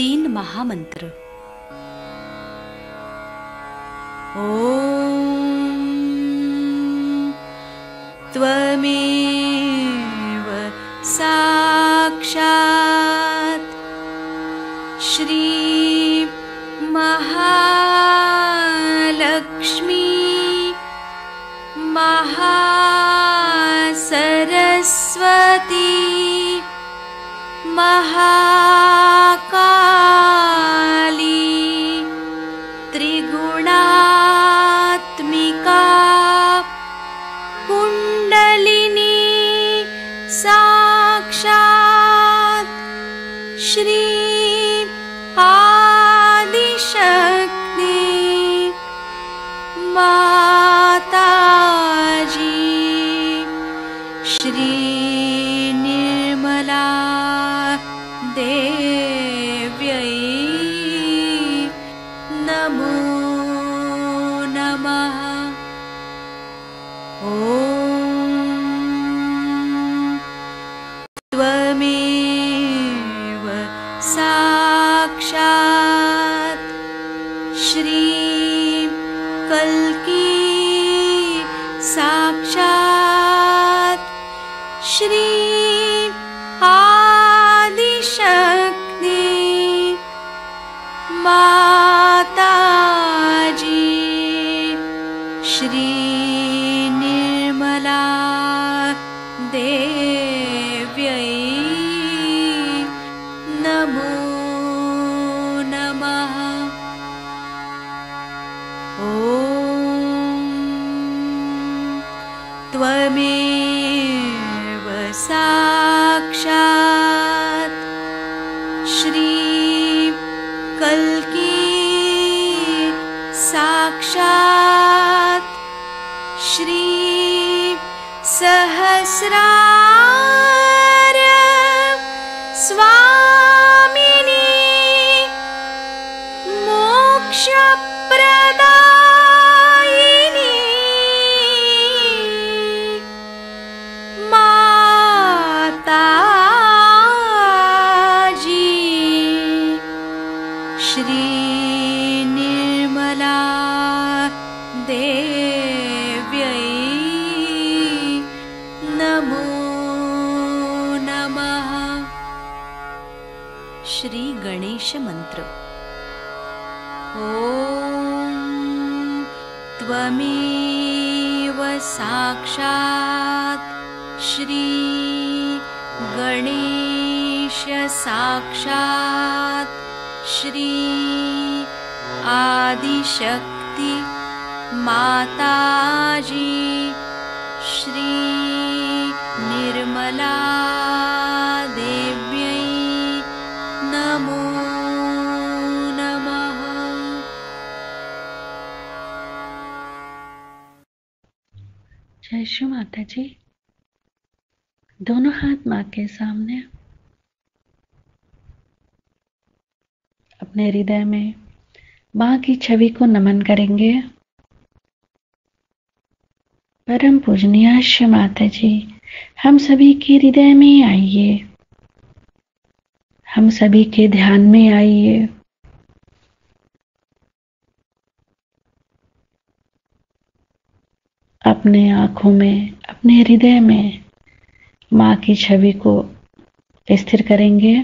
तीन महामंत्र। ओम त्वमेव साक्षात् श्री महालक्ष्मी महासरस्वती महाकाली त्रिगुणात्मिका कुंडलिनी साक्षात् श्री आदिशक्ति माताजी श्री निर्मला देव्यै नमो नमः। ओम त्वमेव साक्षात् श्री कल्की साक्षात् श्री आदिशक्ति माताजी श्री निर्मला देव्यै नमो नमः। ओम त्वमेव साक्षात् श्री कल्की साक्षात् श्री सहस्रार स्वामिनी मोक्षप्रदायिनी माताजी श्री निर्मला देव्यै नमो नमः। श्री गणेश मंत्र। ओम त्वमेव साक्षात् श्री गणेश साक्षात् श्री आदिशक्ति माताजी श्री निर्मला देव्यै नमो नमः। जय श्री माता जी। दोनों हाथ माँ के सामने, अपने हृदय में माँ की छवि को नमन करेंगे। परम पूजनीय श्री माता जी, हम सभी के हृदय में आइए, हम सभी के ध्यान में आइए। अपने आंखों में, अपने हृदय में माँ की छवि को स्थिर करेंगे।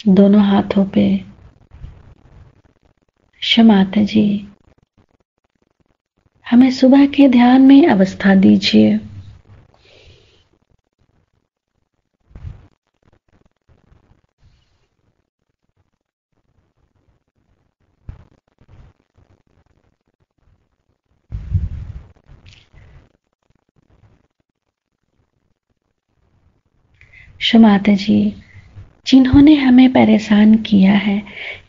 दोनों हाथों पे माता जी हमें सुबह के ध्यान में अवस्था दीजिए। माता जी, जिन्होंने हमें परेशान किया है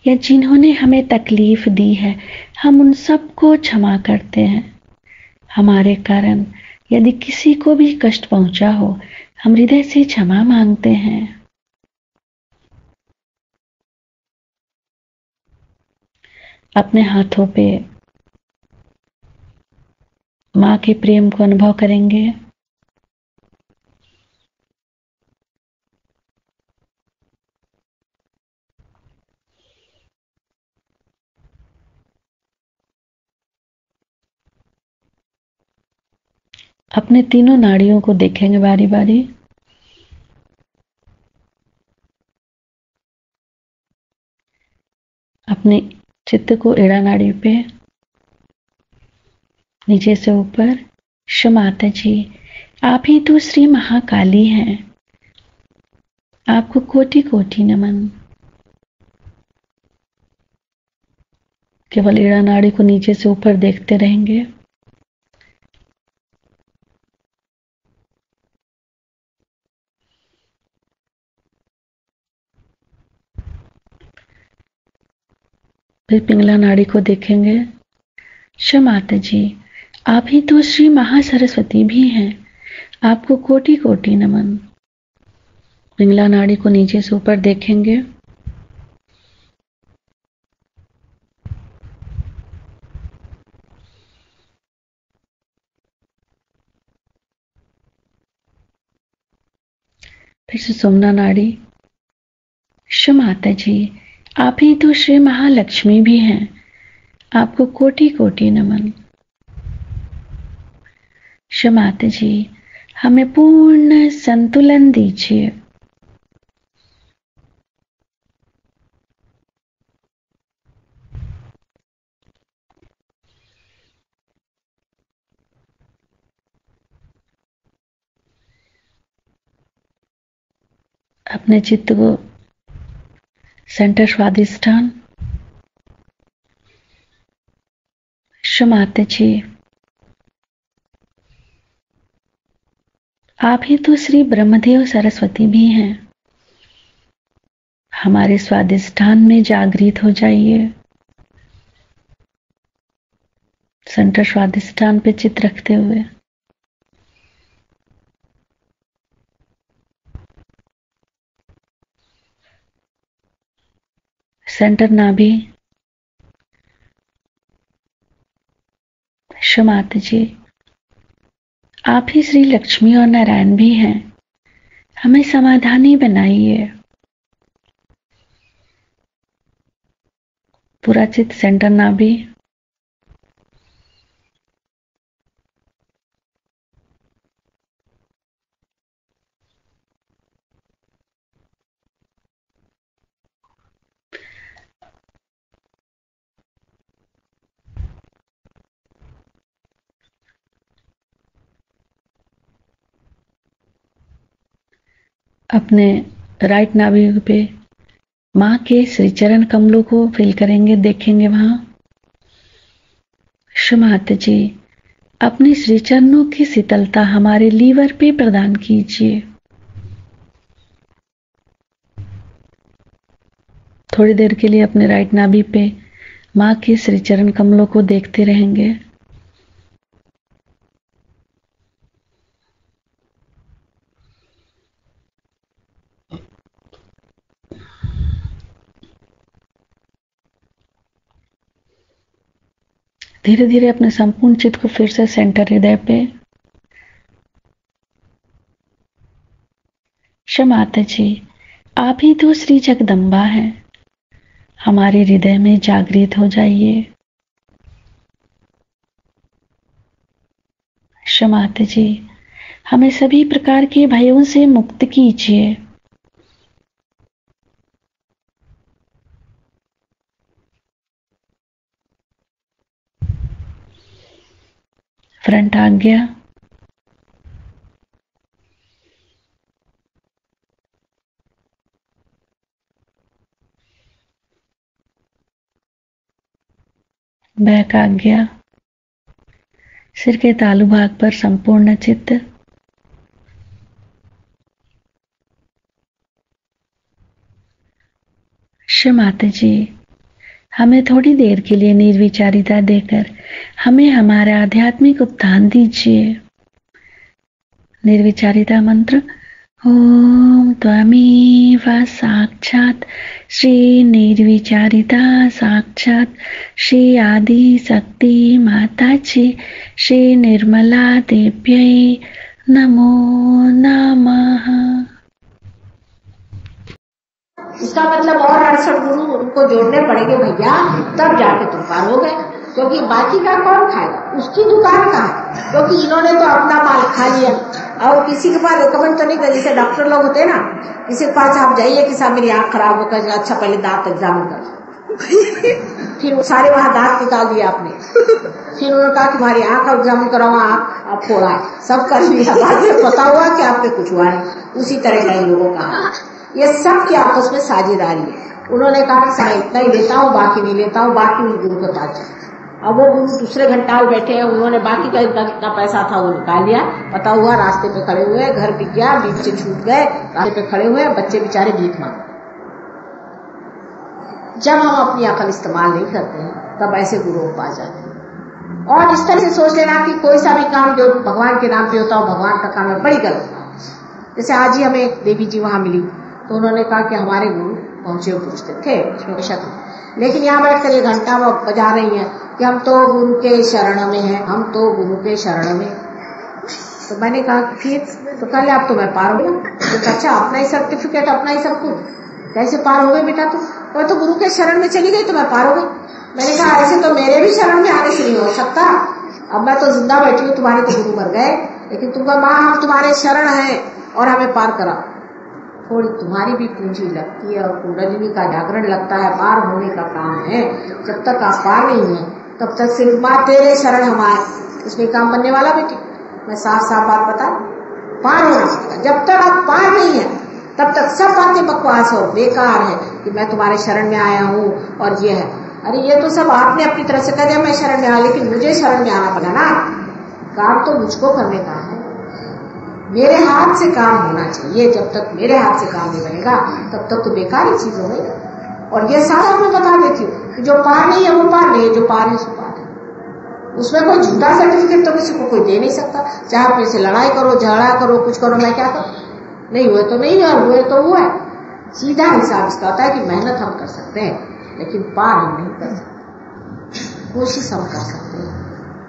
या जिन्होंने हमें तकलीफ दी है, हम उन सबको क्षमा करते हैं। हमारे कारण यदि किसी को भी कष्ट पहुंचा हो, हम हृदय से क्षमा मांगते हैं। अपने हाथों पे माँ के प्रेम को अनुभव करेंगे। अपने तीनों नाड़ियों को देखेंगे बारी बारी। अपने चित्त को एड़ा नाड़ी पे नीचे से ऊपर। माता जी, आप ही तो श्री महाकाली हैं, आपको कोटि कोटि नमन। केवल एड़ा नाड़ी को नीचे से ऊपर देखते रहेंगे। फिर पिंगला नाड़ी को देखेंगे। माता जी, आप ही तो श्री महासरस्वती भी हैं, आपको कोटि कोटि नमन। पिंगला नाड़ी को नीचे से ऊपर देखेंगे। फिर सुषुम्ना नाड़ी। माता जी, आप ही तो श्री महालक्ष्मी भी हैं, आपको कोटि कोटि नमन। माता जी, हमें पूर्ण संतुलन दीजिए। अपने चित्त को सेंटर स्वादिष्ठान। माता जी, आप ही तो श्री ब्रह्मदेव सरस्वती भी हैं, हमारे स्वादिष्ठान में जागृत हो जाइए। सेंटर स्वादिष्ठान पे चित्त रखते हुए सेंटर नाभि। माता जी, आप ही श्री लक्ष्मी और नारायण भी हैं, हमें समाधानी बनाइए। पूरा चित्त सेंटर नाभि। अपने राइट नाभि पे माँ के श्री चरण कमलों को फील करेंगे, देखेंगे वहां। माता जी, अपने श्री चरणों की शीतलता हमारे लीवर पे प्रदान कीजिए। थोड़ी देर के लिए अपने राइट नाभि पे माँ के श्री चरण कमलों को देखते रहेंगे। धीरे धीरे अपने संपूर्ण चित्त को फिर से सेंटर हृदय पे। माता जी, आप ही तो श्री जगदम्बा हैं, हमारे हृदय में जागृत हो जाइए। माता जी, हमें सभी प्रकार के भयों से मुक्त कीजिए। फ्रंट आज्ञा। बैक आज्ञा। सिर के तालु भाग पर संपूर्ण चित्त। माता जी, हमें थोड़ी देर के लिए निर्विचारिता देकर हमें हमारा आध्यात्मिक उत्थान दीजिए। निर्विचारिता मंत्र ओम त्वमेव साक्षात् श्री निर्विचारिता साक्षात् श्री आदि शक्ति माताजी श्री निर्मला देव्यै नमो नमः। इसका मतलब और 68 गुरु उनको जोड़ने पड़ेंगे भैया, तब जाके तुम पार हो गए। क्योंकि बाकी का कौन खाएगा, उसकी दुकान कहाँ है? क्योंकि इन्होंने तो अपना माल खा लिया और किसी के पास रिकमेंड तो नहीं कर। जैसे डॉक्टर लोग होते हैं ना, किसी के पास आप जाइए कि साहब मेरी आंख खराब हो गई, अच्छा पहले दांत एग्जामिन कर। फिर वो सारे वहां दांत निकाल दिया आपने, फिर उन्होंने कहा कि तुम्हारी आंख एग्जामिन कराओ, आप फोड़ा है, सब कर लिया, बाद में पता हुआ कि आपके कुछ हुआ नहीं। उसी तरह का इन लोगों का ये सब की आपस में साझेदारी है। उन्होंने कहा कि मैं इतना ही लेता हूँ, बाकी नहीं लेता हूँ, बाकी उस गुरु के पास जाए। अब वो गुरु दूसरे घंटाल बैठे हैं, उन्होंने बाकी का जितना पैसा था वो निकाल लिया। पता हुआ रास्ते पे खड़े हुए, घर बिक गया, बीच से छूट गए, रास्ते पे खड़े हुए, बच्चे बेचारे भीख मांगे। जब हम अपनी अकल इस्तेमाल नहीं करते हैं तब ऐसे गुरुओं के पास जाते हैं। और इस तरह से सोच लेना कि कोई सा भी काम जो भगवान के नाम पे होता हो भगवान का काम है, बड़ी गलत। जैसे आज ही हमें एक देवी जी वहां मिली, तो उन्होंने कहा कि हमारे गुरु पहुंचे हुए पूछते थे, इसमें शक नहीं, लेकिन यहाँ बैठकर 1 घंटा वो बजा रही है कि हम तो गुरु के शरण में हैं, हम तो गुरु के शरण में। तो मैंने कहा कि फिर तो कल आप तो मैं पार हो गया। तो अच्छा, अपना ही सर्टिफिकेट, अपना ही सब कुछ, कैसे पार हो गए बेटा? तो गुरु के शरण में चली गई तो मैं पार हो गई। मैंने कहा ऐसे तो मेरे भी शरण में आने से नहीं हो सकता। अब मैं तो जिंदा बैठी हूँ, तुम्हारे तो गुरु मर गए, लेकिन तुमका माँ हम तुम्हारे शरण हैं और हमें पार करा। थोड़ी तुम्हारी भी पूंजी लगती है और कुंडलिनी का जागरण लगता है, पार होने का काम है। जब तक आप पार नहीं है तब तक सिर्फ माँ तेरे शरण हमारे, उसमें काम बनने वाला बेटी। मैं साफ साफ बात बता, पार होना पड़ेगा। जब तक आप पार नहीं है तब तक सब बातें बकवास और बेकार है कि मैं तुम्हारे शरण में आया हूँ और ये है। अरे ये तो सब आपने अपनी तरफ से कह दिया मैं शरण में आया, लेकिन मुझे शरण में आना पड़ा ना। काम तो मुझको करने का है, मेरे हाथ से काम होना चाहिए। जब तक मेरे हाथ से काम नहीं बनेगा तब तक तो बेकार ही चीज हो गई। और ये सारा मैं बता देती हूँ कि जो पार नहीं है वो पार नहीं है, जो पार है सो पार है। उसमें कोई झूठा सर्टिफिकेट तो किसी को कोई दे नहीं सकता। चाहे आप से लड़ाई करो, झगड़ा करो, कुछ करो, मैं क्या करूँ? नहीं हुए तो नहीं हुआ, हुए तो हुआ है। सीधा हिसाब इसका होता है कि मेहनत हम कर सकते हैं लेकिन पार हम नहीं कर सकते। कोशिश हम कर सकते हैं,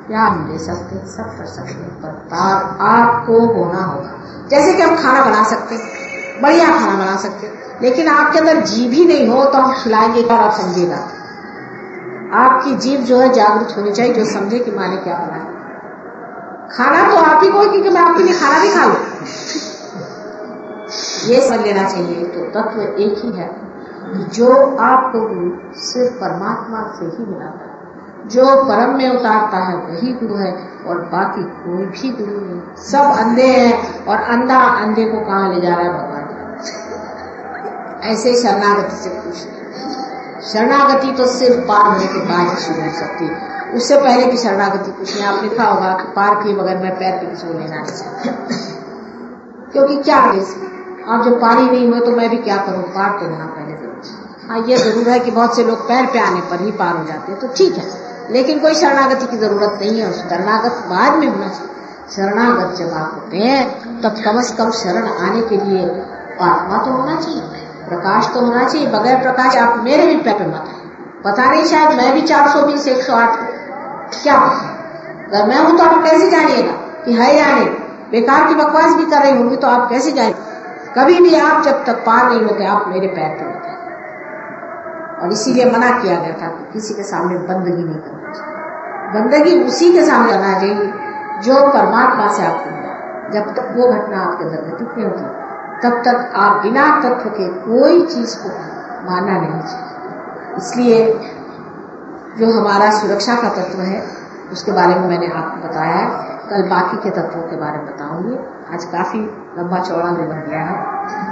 प्यार हम दे सकते हैं, सब कर सकते हैं, पर पार आपको होना होगा। जैसे कि हम खाना बना सकते हैं, बढ़िया खाना बना सकते हैं, लेकिन आपके अंदर जीभ ही नहीं हो तो हम खिलाएंगे और आप समझेगा। आपकी जीभ जो है जागरूक होनी चाहिए, जो समझे कि माने क्या बनाया। खाना तो आप ही को, क्योंकि मैं आपके लिए खाना भी खा लूं, ये समझ लेना चाहिए। तो तत्व एक ही है, जो आपको गुरु सिर्फ परमात्मा से ही मिलाता है। जो परम में उतारता है वही गुरु है और बाकी कोई भी गुरु नहीं। सब अंधे हैं और अंधा अंधे को कहाँ ले जा रहा है भगवान। ऐसे शरणागति से कुछ नहीं। शरणागति तो सिर्फ पार होने के बाद ही शुरू हो सकती, उससे पहले की शरणागति कुछ नहीं। आपने लिखा होगा कि पार किए बगैर मैं पैर पे किसी को लेना नहीं चाहता, क्योंकि क्या आप जब पार ही नहीं हुए तो मैं भी क्या करूँ? पार तो होना पहले जरूर। हाँ, ये जरूर है कि बहुत से लोग पैर पे आने पर ही पार हो जाते हैं, तो ठीक है, लेकिन कोई शरणागति की जरूरत नहीं है। शरणागत बाद में होना चाहिए। शरणागत जब आप होते हैं तब कम से कम शरण आने के लिए आत्मा तो होना चाहिए, प्रकाश तो होना चाहिए। बगैर प्रकाश आप मेरे भी पैर पे मत आए। पता नहीं, शायद मैं भी 420 108 क्या पता। अगर मैं हूं तो आप कैसे जानिएगा कि है या नहीं? बेकार की बकवास भी कर रही होंगी तो आप कैसे जाएंगे? कभी भी आप जब तक पार नहीं होते आप मेरे पैर पे होते हैं। और इसीलिए मना किया गया था कि किसी के सामने बंदगी नहीं करनी चाहिए। बंदगी उसी के सामने करना चाहिए जो परमात्मा से आपको मिला। जब तक वो घटना आपके अंदर घटित नहीं होती तब तक आप बिना तत्व के कोई चीज को मानना नहीं चाहिए। इसलिए जो हमारा सुरक्षा का तत्व है उसके बारे में मैंने आपको बताया है। कल बाकी के तत्वों के बारे में बताऊंगी। आज काफी लंबा चौड़ा में बन गया है।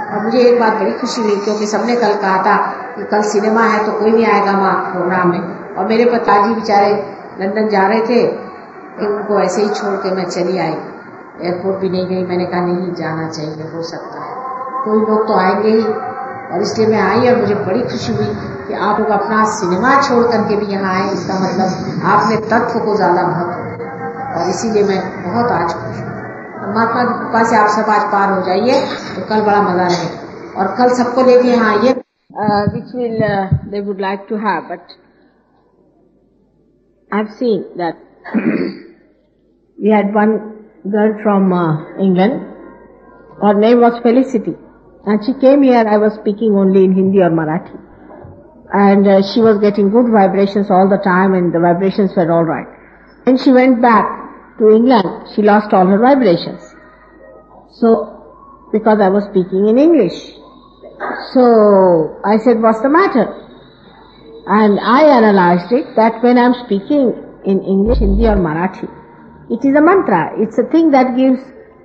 और मुझे एक बात बड़ी खुशी हुई, क्योंकि सबने कल कहा था कि कल सिनेमा है तो कोई नहीं आएगा माँ प्रोग्राम में। और मेरे पिताजी बेचारे लंदन जा रहे थे, उनको ऐसे ही छोड़ के मैं चली आई। एयरपोर्ट भी नहीं गई। मैंने कहा नहीं जाना चाहिए, हो सकता है कोई लोग तो आएंगे ही, और इसलिए मैं आई। और मुझे बड़ी खुशी हुई कि आप लोग अपना सिनेमा छोड़ करके भी यहाँ आए। इसका मतलब आपने तत्व को ज्यादा महत्व, और इसीलिए मैं बहुत आज खुश हूँ। परमात्मा की कृपा से आप सब आज पार हो जाइए तो कल बड़ा मजा रहेगा। और कल सबको लेके हाँ ये which will they would like to have, but I've seen that we had one girl from England. Her name was Felicity, and she came here. I was speaking only in Hindi or Marathi, and she was getting good vibrations all the time, and the vibrations were all right. When she went back to England, she lost all her vibrations. So, because I was speaking in English. So, I said, what's the matter? And I analyzed it that when I'm speaking in English, Hindi or Marathi, it is a mantra. It's a thing that gives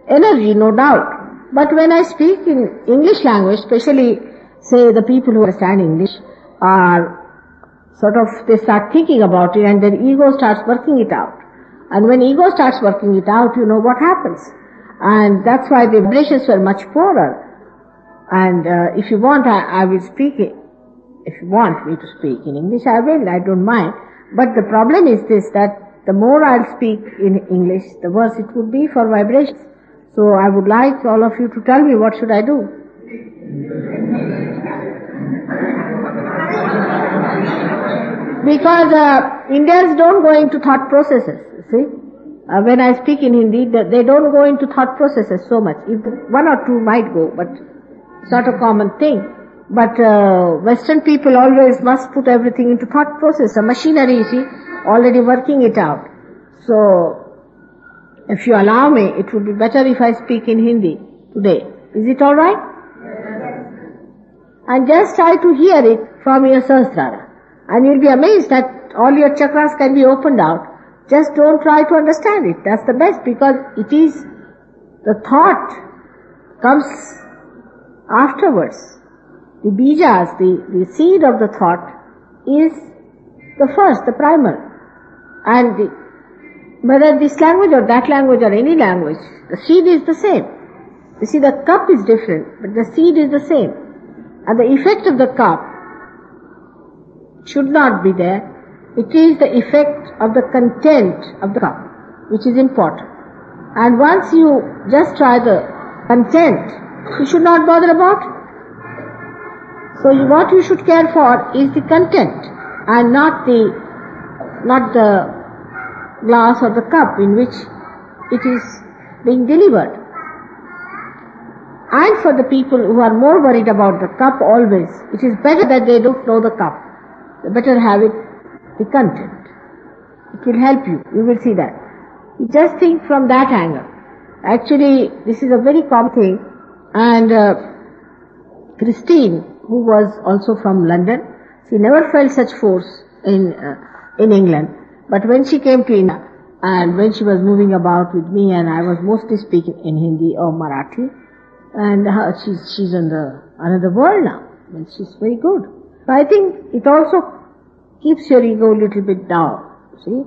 energy, no doubt. But when I speak in English language, especially, say, the people who understand English are sort of, they start thinking about it and their ego starts working it out. And when ego starts working it out, you know what happens. And that's why the vibrations were much poorer. And if you want, I will speak it. If you want me to speak in English, I will. I don't mind. But the problem is this, that the more I'll speak in English, the worse it would be for vibrations. So I would like all of you to tell me what should I do. Because Indians don't go into thought processes, you see. When I speak in Hindi, they don't go into thought processes so much. If one or two might go, but it's not a common thing. But Western people always must put everything into thought process. The machinery, you see, already working it out. So, if you allow me, it would be better if I speak in Hindi today. Is it alright? And just try to hear it from your Sahasrara. And you'll be amazed that all your chakras can be opened out. Just don't try to understand it. That's the best, because it is, the thought comes afterwards. The bijas, the seed of the thought is the first, the primal. And whether this language or that language or any language, the seed is the same. You see, the cup is different, but the seed is the same. And the effect of the cup should not be there. It is the effect of the content of the cup, which is important. And once you just try the content, you should not bother about it. So what you should care for is the content and not the glass or the cup in which it is being delivered. And for the people who are more worried about the cup always, it is better that they don't know the cup. They better have it, the content. It will help you. You will see that. You just think from that angle. Actually, this is a very common thing. And Christine, who was also from London, she never felt such force in England. But when she came to India, and when she was moving about with me, and I was mostly speaking in Hindi or Marathi, and she's in another world now, and she's very good. So I think it also keeps your ego a little bit down. See,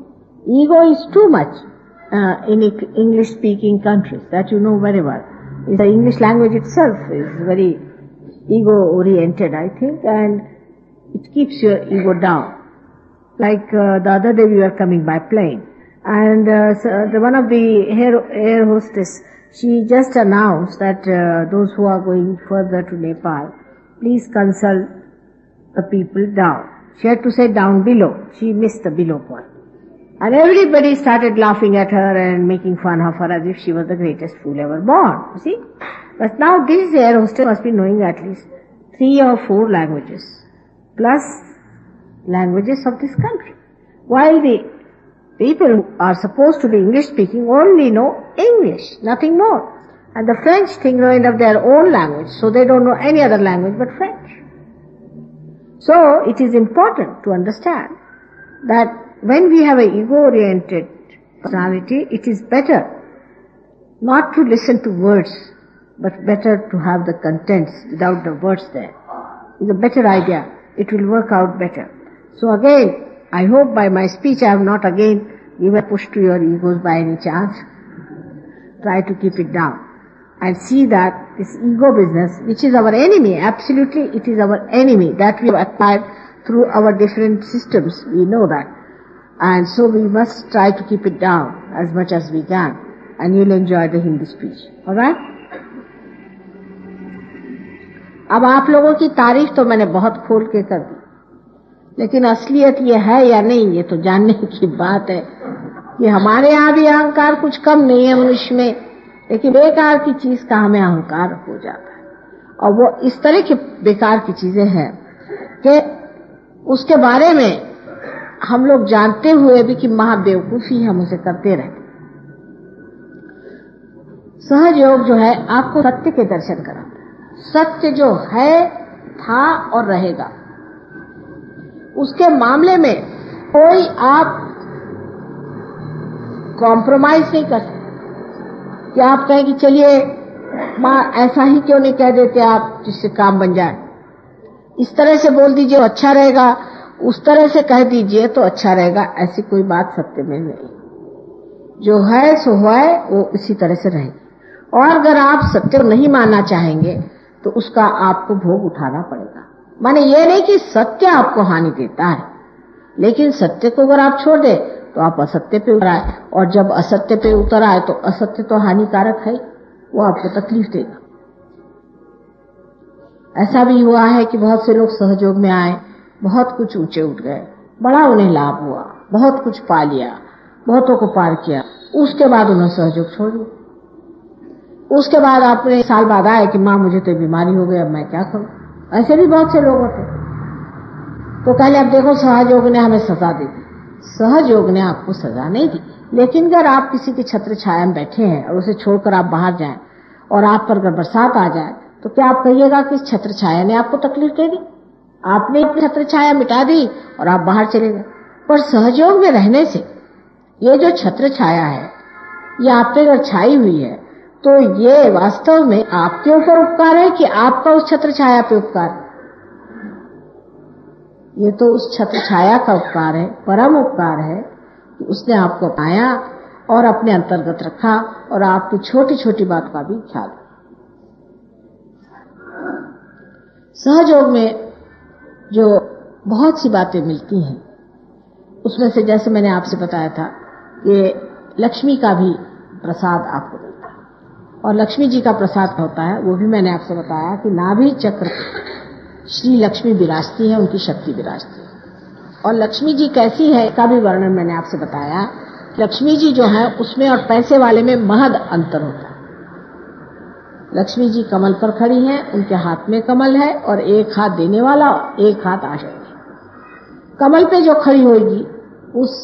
ego is too much in English-speaking countries, that you know very well. The English language itself is very ego-oriented, I think, and it keeps your ego down. Like the other day we were coming by plane, and one of the air hostess, she just announced that those who are going further to Nepal, please consult the people down. She had to say down below. She missed the below point. And everybody started laughing at her and making fun of her as if she was the greatest fool ever born. You see? But now this air hostess must be knowing at least 3 or 4 languages, plus languages of this country. While the people who are supposed to be English speaking only know English, nothing more. And the French think knowing of their own language, so they don't know any other language but French. So it is important to understand that when we have an ego-oriented personality, it is better not to listen to words, but better to have the contents without the words there. It's a better idea. It will work out better. So again, I hope by my speech I have not again given a push to your egos by any chance. Try to keep it down. And see that this ego business, which is our enemy, absolutely it is our enemy, that we have acquired through our different systems, we know that. And so we must try to keep it down as much as we can. and you'll enjoy the Hindi speech. All right? अब आप लोगों की तारीफ तो मैंने बहुत खोल के कर दी, लेकिन असलियत ये है या नहीं ये तो जानने की बात है कि हमारे यहाँ भी अहंकार कुछ कम नहीं है मनुष्य में, लेकिन बेकार की चीज का हमें अहंकार हो जाता है। और वो इस तरह की बेकार की चीजें हैं कि उसके बारे में हम लोग जानते हुए भी कि महाबेवकूफी हम उसे करते रहते। सहज योग जो है आपको सत्य के दर्शन कराता है। सत्य जो है, था और रहेगा, उसके मामले में कोई आप कॉम्प्रोमाइज नहीं कर सकते कि आप कहें कि चलिए माँ ऐसा ही क्यों नहीं कह देते आप जिससे काम बन जाए, इस तरह से बोल दीजिए तो अच्छा रहेगा, उस तरह से कह दीजिए तो अच्छा रहेगा। ऐसी कोई बात सत्य में नहीं। जो है सो है, वो इसी तरह से रहेगी। और अगर आप सत्य को नहीं मानना चाहेंगे तो उसका आपको भोग उठाना पड़ेगा। माने ये नहीं कि सत्य आपको हानि देता है, लेकिन सत्य को अगर आप छोड़ दे तो आप असत्य पे उतर आए, और जब असत्य पे उतर आए तो असत्य तो हानिकारक है, वो आपको तकलीफ देगा। ऐसा भी हुआ है कि बहुत से लोग सहयोग में आए, बहुत कुछ ऊंचे उठ गए, बड़ा उन्हें लाभ हुआ, बहुत कुछ पा लिया, बहुतों को पार किया, उसके बाद उन्होंने सहयोग छोड़ दिया। उसके बाद आपने साल बाद आए कि माँ मुझे तो बीमारी हो गई, अब मैं क्या करूं। ऐसे भी बहुत से लोग होते। तो कहले अब देखो सहयोग ने हमें सजा दे दी। सहयोग ने आपको सजा नहीं दी, लेकिन अगर आप किसी की छत्र छाया में बैठे हैं और उसे छोड़कर आप बाहर जाएं और आप पर अगर बरसात आ जाए तो क्या आप कहिएगा कि इस छत्र छाया ने आपको तकलीफ दे दी? आपने अपनी छत्र छाया मिटा दी और आप बाहर चले गए। पर सहयोग में रहने से ये जो छत्र छाया है ये आप पे अगर छाई हुई है तो ये वास्तव में आपके ऊपर उपकार है कि आपका उस छत्र छाया पे उपकार है? ये तो उस छत्र छाया का उपकार है, परम उपकार है कि उसने आपको पाया और अपने अंतर्गत रखा और आपकी छोटी छोटी बात का भी ख्याल। सहयोग में जो बहुत सी बातें मिलती हैं उसमें से जैसे मैंने आपसे बताया था कि लक्ष्मी का भी प्रसाद आपको मिलता है, और लक्ष्मी जी का प्रसाद होता है वो भी मैंने आपसे बताया कि नाभि चक्र श्री लक्ष्मी विराजती है, उनकी शक्ति विराजती है। और लक्ष्मी जी कैसी है का भी वर्णन मैंने आपसे बताया। लक्ष्मी जी जो है उसमें और पैसे वाले में महद अंतर होता है। लक्ष्मी जी कमल पर खड़ी हैं, उनके हाथ में कमल है और एक हाथ देने वाला, एक हाथ आश्रय। कमल पे जो खड़ी होगी उस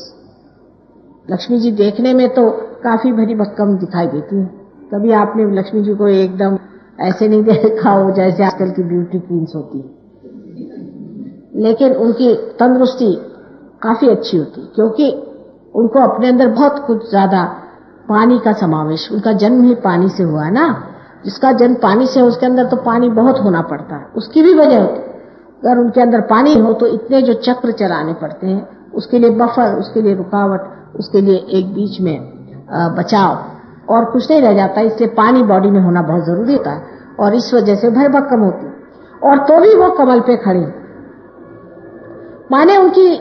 लक्ष्मी जी देखने में तो काफी भरी भक्कम दिखाई देती है। कभी आपने लक्ष्मी जी को एकदम ऐसे नहीं देखा हो जैसे आजकल की ब्यूटी क्वींस होती है, लेकिन उनकी तंदुरुस्ती काफी अच्छी होती है क्योंकि उनको अपने अंदर बहुत कुछ ज्यादा पानी का समावेश, उनका जन्म ही पानी से हुआ है ना। जिसका जन्म पानी से है उसके अंदर तो पानी बहुत होना पड़ता है, उसकी भी वजह होती है। अगर उनके अंदर पानी हो तो इतने जो चक्र चलाने पड़ते हैं, उसके लिए बफर, उसके लिए रुकावट, उसके लिए एक बीच में बचाव और कुछ नहीं रह जाता। इसलिए पानी बॉडी में होना बहुत जरूरी होता है और इस वजह से भरभक्कम होती है। और तो भी वो कमल पे खड़ी, माने उनकी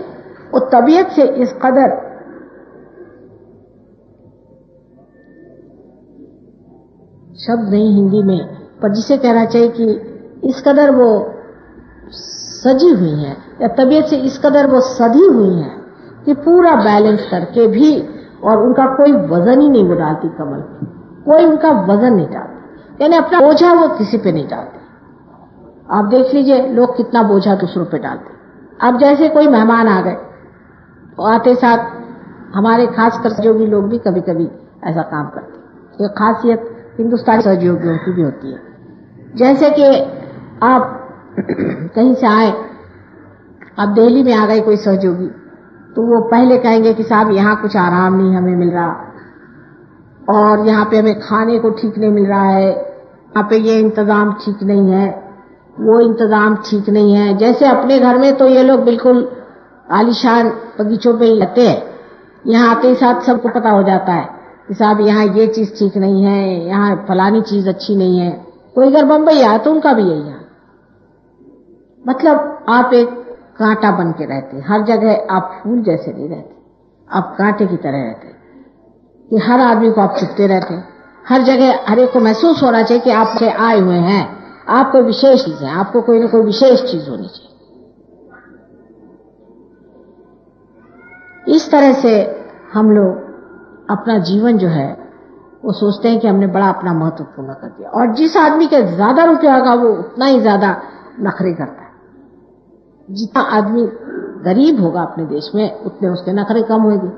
वो तबीयत से इस कदर शब्द नहीं हिंदी में, पर जिसे कहना चाहिए कि इस कदर वो सजी हुई है या तबीयत से इस कदर वो सधी हुई है कि पूरा बैलेंस करके भी, और उनका कोई वजन ही नहीं वो डालती कमल, कोई उनका वजन नहीं डालती, यानी अपना बोझा वो किसी पे नहीं डालती। आप देख लीजिए लोग कितना बोझा दूसरों पे डालते। अब जैसे कोई मेहमान आ गए तो आते साथ हमारे खासकर सहयोगी लोग भी कभी कभी ऐसा काम करते। ये खासियत हिंदुस्तानी सहयोगियों की भी होती है। जैसे कि आप कहीं से आए, आप दिल्ली में आ गए कोई सहयोगी, तो वो पहले कहेंगे कि साहब यहाँ कुछ आराम नहीं हमें मिल रहा, और यहाँ पे हमें खाने को ठीक नहीं मिल रहा है, यहाँ पे ये इंतजाम ठीक नहीं है, वो इंतजाम ठीक नहीं है। जैसे अपने घर में तो ये लोग बिल्कुल आलीशान बगीचों पे ही रहते हैं, यहाँ आते ही साथ सबको पता हो जाता है कि साहब यहाँ ये चीज ठीक नहीं है, यहाँ फलानी चीज अच्छी नहीं है। कोई अगर बम्बई आए तो उनका भी यही है। मतलब आप एक कांटा बन के रहते, हर जगह आप फूल जैसे नहीं रहते, आप कांटे की तरह रहते। कि हर आदमी को आप चुपते रहते हैं। हर जगह हर एक को महसूस होना चाहिए कि आप आए हुए हैं, आप कोई विशेष चीज है, आपको कोई न कोई विशेष चीज होनी चाहिए। इस तरह से हम लोग अपना जीवन जो है वो सोचते हैं कि हमने बड़ा अपना महत्वपूर्ण कर दिया। और जिस आदमी के ज्यादा रुपया होगा वो उतना ही ज्यादा नखरे करता है। जितना आदमी गरीब होगा अपने देश में उतने उसके नखरे कम होंगे,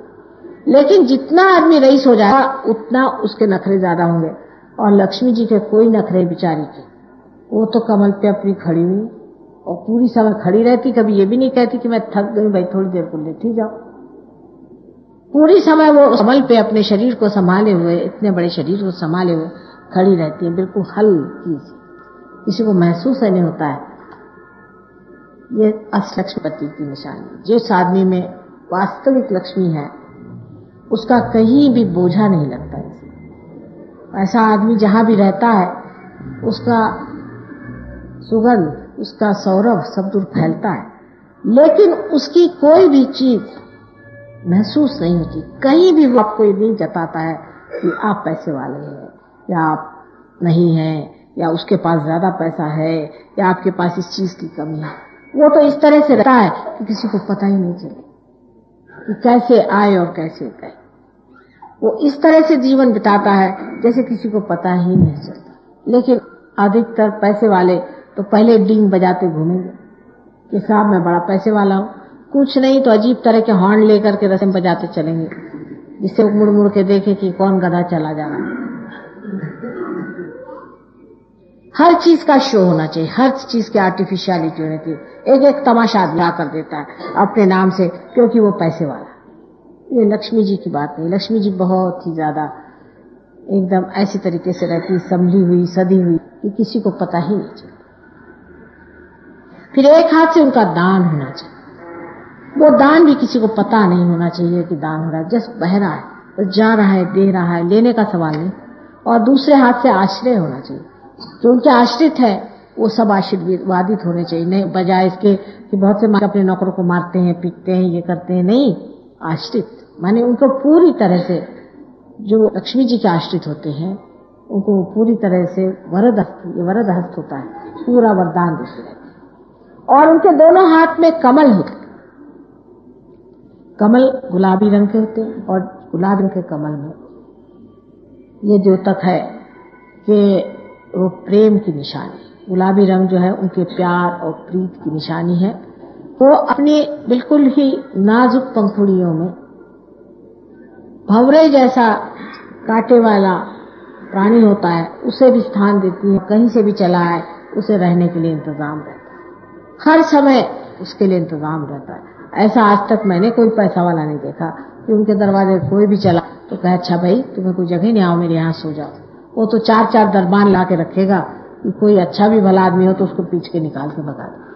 लेकिन जितना आदमी रईस हो जाएगा उतना उसके नखरे ज्यादा होंगे। और लक्ष्मी जी के कोई नखरे बिचारी के, वो तो कमल पे अपनी खड़ी हुई और पूरी समय खड़ी रहती, कभी ये भी नहीं कहती कि मैं थक गई भाई थोड़ी देर को लेटी जाओ। पूरी समय वो कमल पे अपने शरीर को संभाले हुए, इतने बड़े शरीर को संभाले हुए खड़ी रहती है, बिल्कुल हल्की सी, किसी को महसूस नहीं होता है। ये लक्ष्मीपति की निशानी। जिस आदमी में वास्तविक लक्ष्मी है उसका कहीं भी बोझा नहीं लगता है। ऐसा आदमी जहां भी रहता है उसका सुगंध, उसका सौरभ सब दूर फैलता है, लेकिन उसकी कोई भी चीज महसूस नहीं होती। कहीं भी वो आपको ये नहीं जताता है कि आप पैसे वाले हैं या आप नहीं हैं, या उसके पास ज्यादा पैसा है, या आपके पास इस चीज की कमी है। वो तो इस तरह से रहता है कि किसी को पता ही नहीं चले कि कैसे आए और कैसे गए। वो इस तरह से जीवन बिताता है जैसे किसी को पता ही नहीं चलता। लेकिन अधिकतर पैसे वाले तो पहले डींग बजाते घूमेंगे कि साहब मैं बड़ा पैसे वाला हूं, कुछ नहीं तो अजीब तरह के हॉर्न लेकर के रस्म बजाते चलेंगे, जिससे वो मुड़ मुड़ के देखे कि कौन गधा चला जा रहा है। हर चीज का शो होना चाहिए, हर चीज की आर्टिफिशियलिटी होनी चाहिए। एक एक तमाशा ला कर देता है अपने नाम से क्योंकि वो पैसे वाला। ये लक्ष्मी जी की बात नहीं। लक्ष्मी जी बहुत ही ज्यादा एकदम ऐसी तरीके से रहती, संभली हुई, सदी हुई कि किसी को पता ही नहीं चलता। फिर एक हाथ से उनका दान होना चाहिए। वो दान भी किसी को पता नहीं होना चाहिए कि दान हो रहा है। जस्ट बह रहा है तो जा रहा है, दे रहा है, लेने का सवाल नहीं। और दूसरे हाथ से आश्रय होना चाहिए। जो उनके आश्रित है वो सब आशीर्वादित होने चाहिए, नहीं बजाय इसके कि बहुत से माँ अपने नौकरों को मारते हैं, पीटते हैं, ये करते हैं। नहीं, आश्रित माने उनको पूरी तरह से, जो लक्ष्मी जी के आश्रित होते हैं उनको पूरी तरह से वरद हस्त होता है, पूरा वरदान देते रहते हैं। और उनके दोनों हाथ में कमल होते हैं। कमल गुलाबी रंग के होते हैं और गुलाबी रंग के कमल में ये द्योतक है कि वो प्रेम की निशानी। गुलाबी रंग जो है उनके प्यार और प्रीत की निशानी है। वो अपनी बिल्कुल ही नाजुक पंखुड़ियों में भंवरे जैसा कांटे वाला प्राणी होता है उसे भी स्थान देती है। कहीं से भी चला है उसे रहने के लिए इंतजाम रहता है, हर समय उसके लिए इंतजाम रहता है। ऐसा आज तक मैंने कोई पैसा वाला नहीं देखा कि उनके दरवाजे कोई भी चला तो कहे अच्छा भाई तुम्हें कोई जगह नहीं, आओ मेरे यहाँ सो जाओ। वो तो 4-4 दरबान ला के रखेगा कि कोई अच्छा भी भला आदमी हो तो उसको पीछ के निकाल के भगा दे।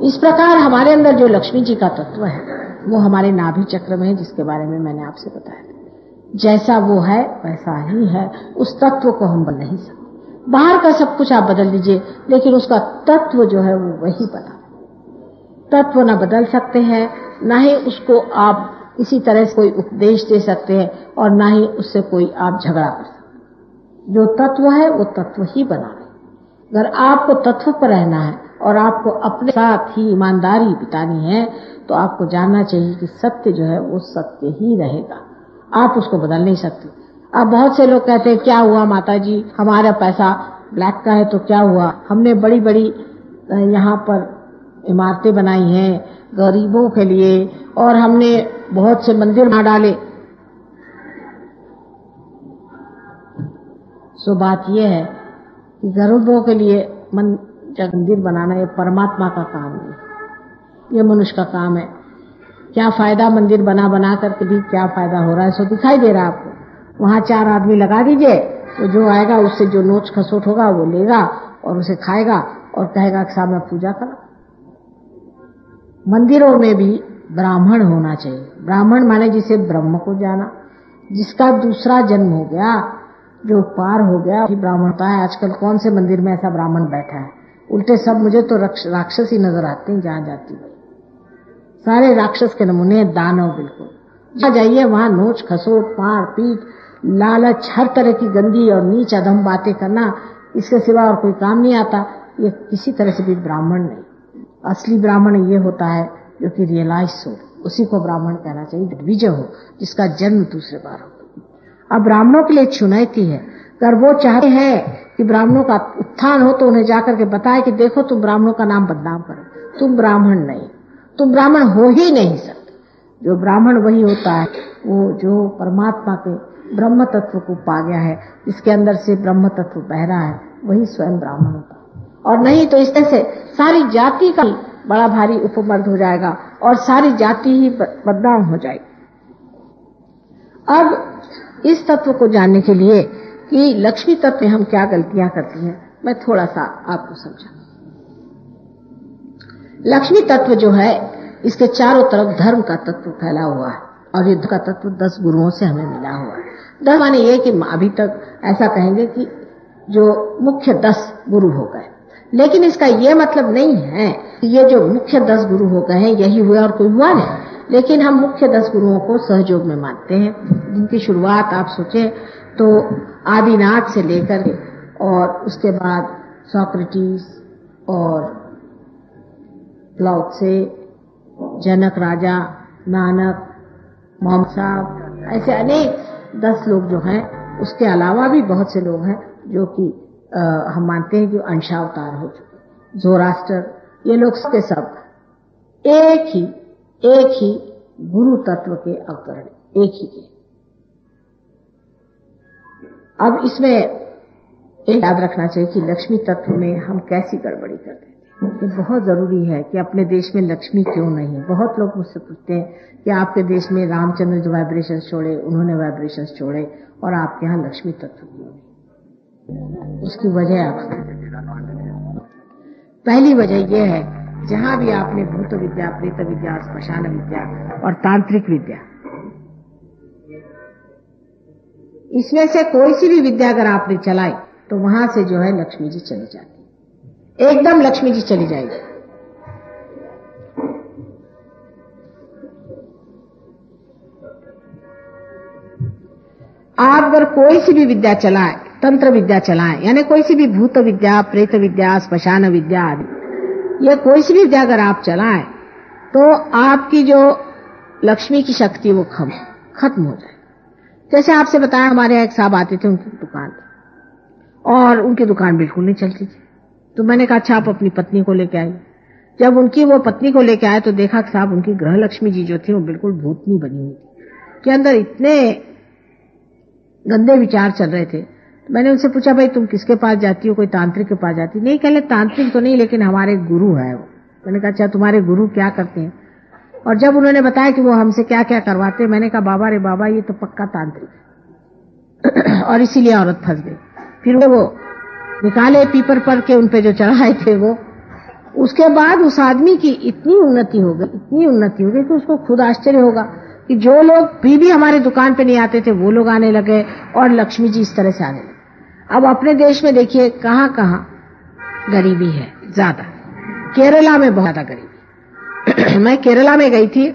इस प्रकार हमारे अंदर जो लक्ष्मी जी का तत्व है वो हमारे नाभि चक्र में है, जिसके बारे में मैंने आपसे बताया। जैसा वो है वैसा ही है, उस तत्व को हम बदल नहीं सकते। बाहर का सब कुछ आप बदल दीजिए लेकिन उसका तत्व जो है वो वही बना। तत्व न बदल सकते हैं, ना ही उसको आप इसी तरह से कोई उपदेश दे सकते हैं और ना ही उससे कोई आप झगड़ा कर सकते। जो तत्व है वो तत्व ही बना है। अगर आपको तत्व पर रहना है और आपको अपने साथ ही ईमानदारी बितानी है तो आपको जानना चाहिए कि सत्य जो है वो सत्य ही रहेगा, आप उसको बदल नहीं सकते। अब बहुत से लोग कहते हैं क्या हुआ माता जी, हमारा पैसा ब्लैक का है तो क्या हुआ, हमने बड़ी बड़ी यहाँ पर इमारतें बनाई हैं गरीबों के लिए और हमने बहुत से मंदिर बना डाले। सो बात यह है कि गरीबों के लिए मंदिर बनाना ये परमात्मा का काम है, ये मनुष्य का काम है। क्या फायदा मंदिर बना करके भी क्या फायदा हो रहा है, सो दिखाई दे रहा है आपको। वहां 4 आदमी लगा दीजिए तो जो आएगा उससे जो नोच खसोट होगा वो लेगा और उसे खाएगा और कहेगा कि साहब मैं पूजा करा। मंदिरों में भी ब्राह्मण होना चाहिए। ब्राह्मण माने जिसे ब्रह्म को जाना, जिसका दूसरा जन्म हो गया, जो पार हो गया वही ब्राह्मण होता है। आजकल कौन से मंदिर में ऐसा ब्राह्मण बैठा है, उल्टे सब मुझे तो राक्षस ही नजर आते हैं। जहां जाती है सारे राक्षस के नमूने, दानव बिल्कुल। जहाँ जाइए वहां नोच खसोट, मार पीट, लालच, हर तरह की गंदी और नीच अधम बातें करना, इसके सिवा और कोई काम नहीं आता। ये किसी तरह से भी ब्राह्मण नहीं। असली ब्राह्मण ये होता है जो कि रियलाइज हो, उसी को ब्राह्मण कहना चाहिए, विजय हो, जिसका जन्म दूसरे बार हो। अब ब्राह्मणों के लिए चुनौती है, अगर वो चाहते हैं कि ब्राह्मणों का उत्थान हो तो उन्हें जाकर के बताए कि देखो तुम ब्राह्मणों का नाम बदनाम करो, तुम ब्राह्मण नहीं, तुम ब्राह्मण हो ही नहीं सकते। जो ब्राह्मण वही होता है वो जो परमात्मा के ब्रह्म तत्व को पा गया है, जिसके अंदर से ब्रह्म तत्व बह रहा है, वही स्वयं ब्राह्मण होता है। और नहीं तो इस तरह से सारी जाति का बड़ा भारी उपमर्द हो जाएगा और सारी जाति ही बदनाम हो जाएगी। अब इस तत्व को जानने के लिए कि लक्ष्मी तत्व में हम क्या गलतियां करती हैं, मैं थोड़ा सा आपको समझा। लक्ष्मी तत्व जो है, इसके चारों तरफ धर्म का तत्व फैला हुआ है और ये का तत्व 10 गुरुओं से हमें मिला हुआ है। 10 माने ये कि अभी तक ऐसा कहेंगे कि जो मुख्य 10 गुरु हो गए, लेकिन इसका ये मतलब नहीं है कि ये जो मुख्य 10 गुरु हो गए हैं यही हुआ और कोई हुआ नहीं। लेकिन हम मुख्य 10 गुरुओं को सहयोग में मानते हैं, जिनकी शुरुआत आप सोचें तो आदिनाथ से लेकर के और उसके बाद सोक्रेटिस और प्लाओत्से, जनक राजा, नानक, मोहम्मद साहब, ऐसे अनेक 10 लोग जो हैं। उसके अलावा भी बहुत से लोग हैं जो कि हम मानते हैं कि अंशावतार हो चुके। ज़ोरास्टर, ये लोग के सब एक ही गुरु तत्व के अवतरण, एक ही के। अब इसमें एक याद रखना चाहिए कि लक्ष्मी तत्व में हम कैसी गड़बड़ी करते हैं। ये बहुत जरूरी है कि अपने देश में लक्ष्मी क्यों नहीं। बहुत लोग मुझसे पूछते हैं कि आपके देश में रामचंद्र जो वाइब्रेशंस छोड़े, उन्होंने वाइब्रेशंस छोड़े और आपके यहाँ लक्ष्मी तत्व क्यों नहीं। उसकी वजह आप पहली वजह यह है, जहां भी आपने भूत विद्या, प्रेत विद्या, श्मशान विद्या और तांत्रिक विद्या, इसमें से कोई सी भी विद्या अगर आपने चलाई तो वहां से जो है लक्ष्मी जी चली जाती, एकदम लक्ष्मी जी चली जाएगी। आप अगर कोई सी भी विद्या चलाए, तंत्र विद्या चलाएं, यानी कोई सी भी भूत विद्या, प्रेत विद्या, श्मशान विद्या आदि, ये कोई सी भी विद्या अगर आप चलाएं तो आपकी जो लक्ष्मी की शक्ति वो खत्म हो जाए। जैसे आपसे बताया, हमारे यहाँ एक साहब आते थे उनकी दुकान और उनकी दुकान बिल्कुल नहीं चलती थी। तो मैंने कहा अच्छा आप अपनी पत्नी को लेके आइए। जब उनकी वो पत्नी को लेके आए तो देखा कि साहब उनकी ग्रह लक्ष्मी जी जो थी वो बिल्कुल भूतनी बनी हुई थी, के अंदर इतने गंदे विचार चल रहे थे। तो मैंने उनसे पूछा भाई तुम किसके पास जाती हो, कोई तांत्रिक के पास जाती? नहीं, कहले तांत्रिक तो नहीं, लेकिन हमारे गुरु है वो। मैंने कहा अच्छा तुम्हारे गुरु क्या करते हैं? और जब उन्होंने बताया कि वो हमसे क्या क्या करवाते, मैंने कहा बाबा रे बाबा ये तो पक्का तांत्रिक है। और इसीलिए औरत फंस गई। फिर वो निकाले पीपर पर के उन पे जो चढ़ाए थे वो, उसके बाद उस आदमी की इतनी उन्नति हो गई कि उसको खुद आश्चर्य होगा कि जो लोग भी हमारे दुकान पे नहीं आते थे वो लोग आने लगे और लक्ष्मी जी इस तरह से आने लगे। अब अपने देश में देखिए कहां कहां गरीबी है ज्यादा, केरला में बहुत ज्यादा गरीबी। मैं केरला में गई थी,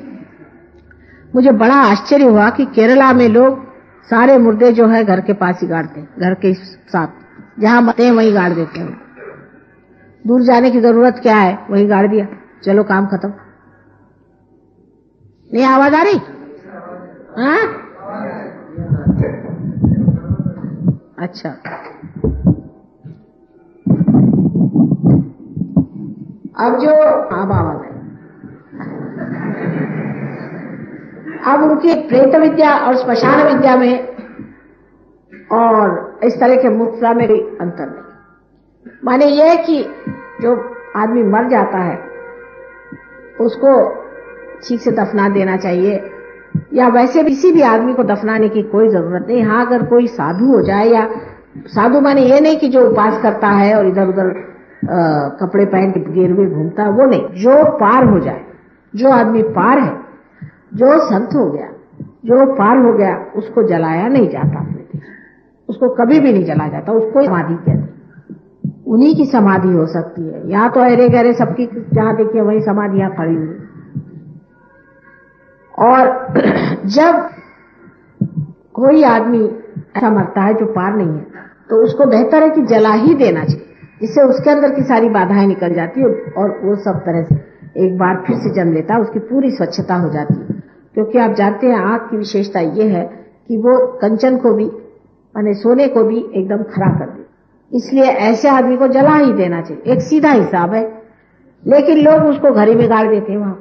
मुझे बड़ा आश्चर्य हुआ कि केरला में लोग सारे मुर्दे जो है घर के पास ही गाड़ते हैं, घर के साथ जहां मरते हैं वहीं गाड़ देते हैं। दूर जाने की जरूरत क्या है, वहीं गाड़ दिया, चलो काम खत्म। नहीं आवाज आ रही? हाँ अच्छा, अब जो आवाज है, अब उनकी प्रेत विद्या और श्मशान विद्या में और इस तरह के मुद्रा में कोई अंतर नहीं। माने यह कि जो आदमी मर जाता है उसको ठीक से दफना देना चाहिए, या वैसे किसी भी आदमी को दफनाने की कोई जरूरत नहीं। हाँ, अगर कोई साधु हो जाए, या साधु माने ये नहीं कि जो उपास करता है और इधर उधर कपड़े पहन के गिरवे घूमता है, वो नहीं। जो पार हो जाए, जो आदमी पार है, जो संत हो गया, जो पार हो गया, उसको जलाया नहीं जाता अपने देश, उसको कभी भी नहीं जलाया जाता, उसको समाधि कहते। उन्हीं की समाधि हो सकती है। यहाँ तो अरे गहरे सबकी जहां देखिए वही समाधियां खड़ी हुई। और जब कोई आदमी ऐसा मरता है जो पार नहीं है, तो उसको बेहतर है कि जला ही देना चाहिए, जिससे उसके अंदर की सारी बाधाएं निकल जाती है और वो सब तरह से एक बार फिर से जन्म लेता है, उसकी पूरी स्वच्छता हो जाती है। क्योंकि आप जानते हैं आंख की विशेषता ये है कि वो कंचन को भी माने सोने को भी एकदम खरा कर दे, इसलिए ऐसे आदमी को जला ही देना चाहिए। एक सीधा हिसाब है, लेकिन लोग उसको घर ही में गाड़ देते हैं। वहां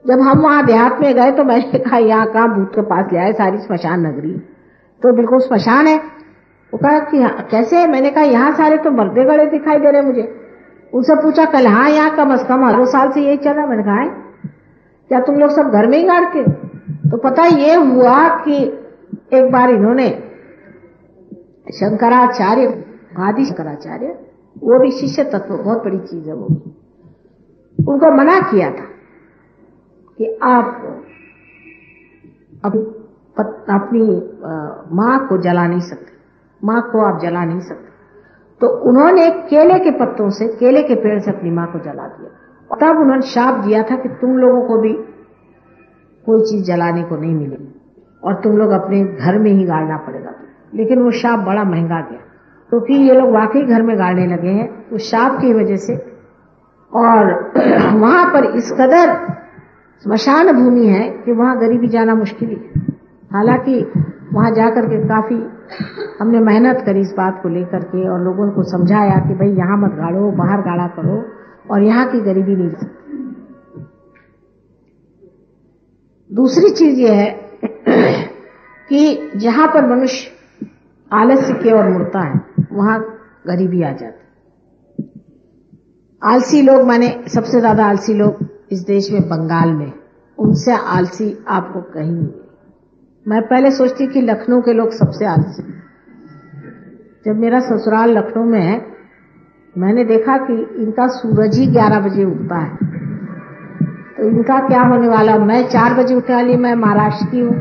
जब हम वहां देहात में गए तो मैंने कहा यहाँ कहाँ भूत के पास ले आए, सारी स्मशान नगरी तो बिल्कुल स्मशान है। वो कहा कि कैसे है? मैंने कहा यहाँ सारे तो मर्दे गड़े दिखाई दे रहे मुझे। उनसे पूछा कल, हाँ यहाँ कम से कम 2 साल से यही चल रहा। मैंने कहा क्या तुम लोग सब घर में ही गाड़ते? तो पता ये हुआ कि एक बार इन्होंने शंकराचार्य, आदि शंकराचार्य, वो भी शिष्य तत्व, बहुत बड़ी चीज है वो, उनको मना किया था कि आप अपनी माँ को जला नहीं सकते, माँ को आप जला नहीं सकते। तो उन्होंने केले के पत्तों से, केले के पेड़ से अपनी माँ को जला दिया। और तब उन्होंने शाप दिया था कि तुम लोगों को भी कोई चीज जलाने को नहीं मिलेगी और तुम लोग अपने घर में ही गाड़ना पड़ेगा। लेकिन वो शाप बड़ा महंगा गया, क्योंकि ये लोग वाकई घर में गाड़ने लगे हैं उस शाप की वजह से। और वहां पर इस कदर स्मशान भूमि है कि वहां गरीबी जाना मुश्किल है। हालांकि वहां जाकर के काफी हमने मेहनत करी इस बात को लेकर के और लोगों को समझाया कि भाई यहाँ मत गाड़ो, बाहर गाड़ा करो और यहाँ की गरीबी नहीं सकती। दूसरी चीज ये है कि जहां पर मनुष्य आलस्य की ओर मुड़ता है वहां गरीबी आ जाती। आलसी लोग, माने सबसे ज्यादा आलसी लोग इस देश में बंगाल में, उनसे आलसी आपको कहीं नहीं। मैं पहले सोचती कि लखनऊ के लोग सबसे आलसी। जब मेरा ससुराल लखनऊ में है, मैंने देखा कि इनका सूरज ही 11 बजे उगता है, तो इनका क्या होने वाला। मैं 4 बजे उठने वाली, मैं महाराष्ट्र की हूँ।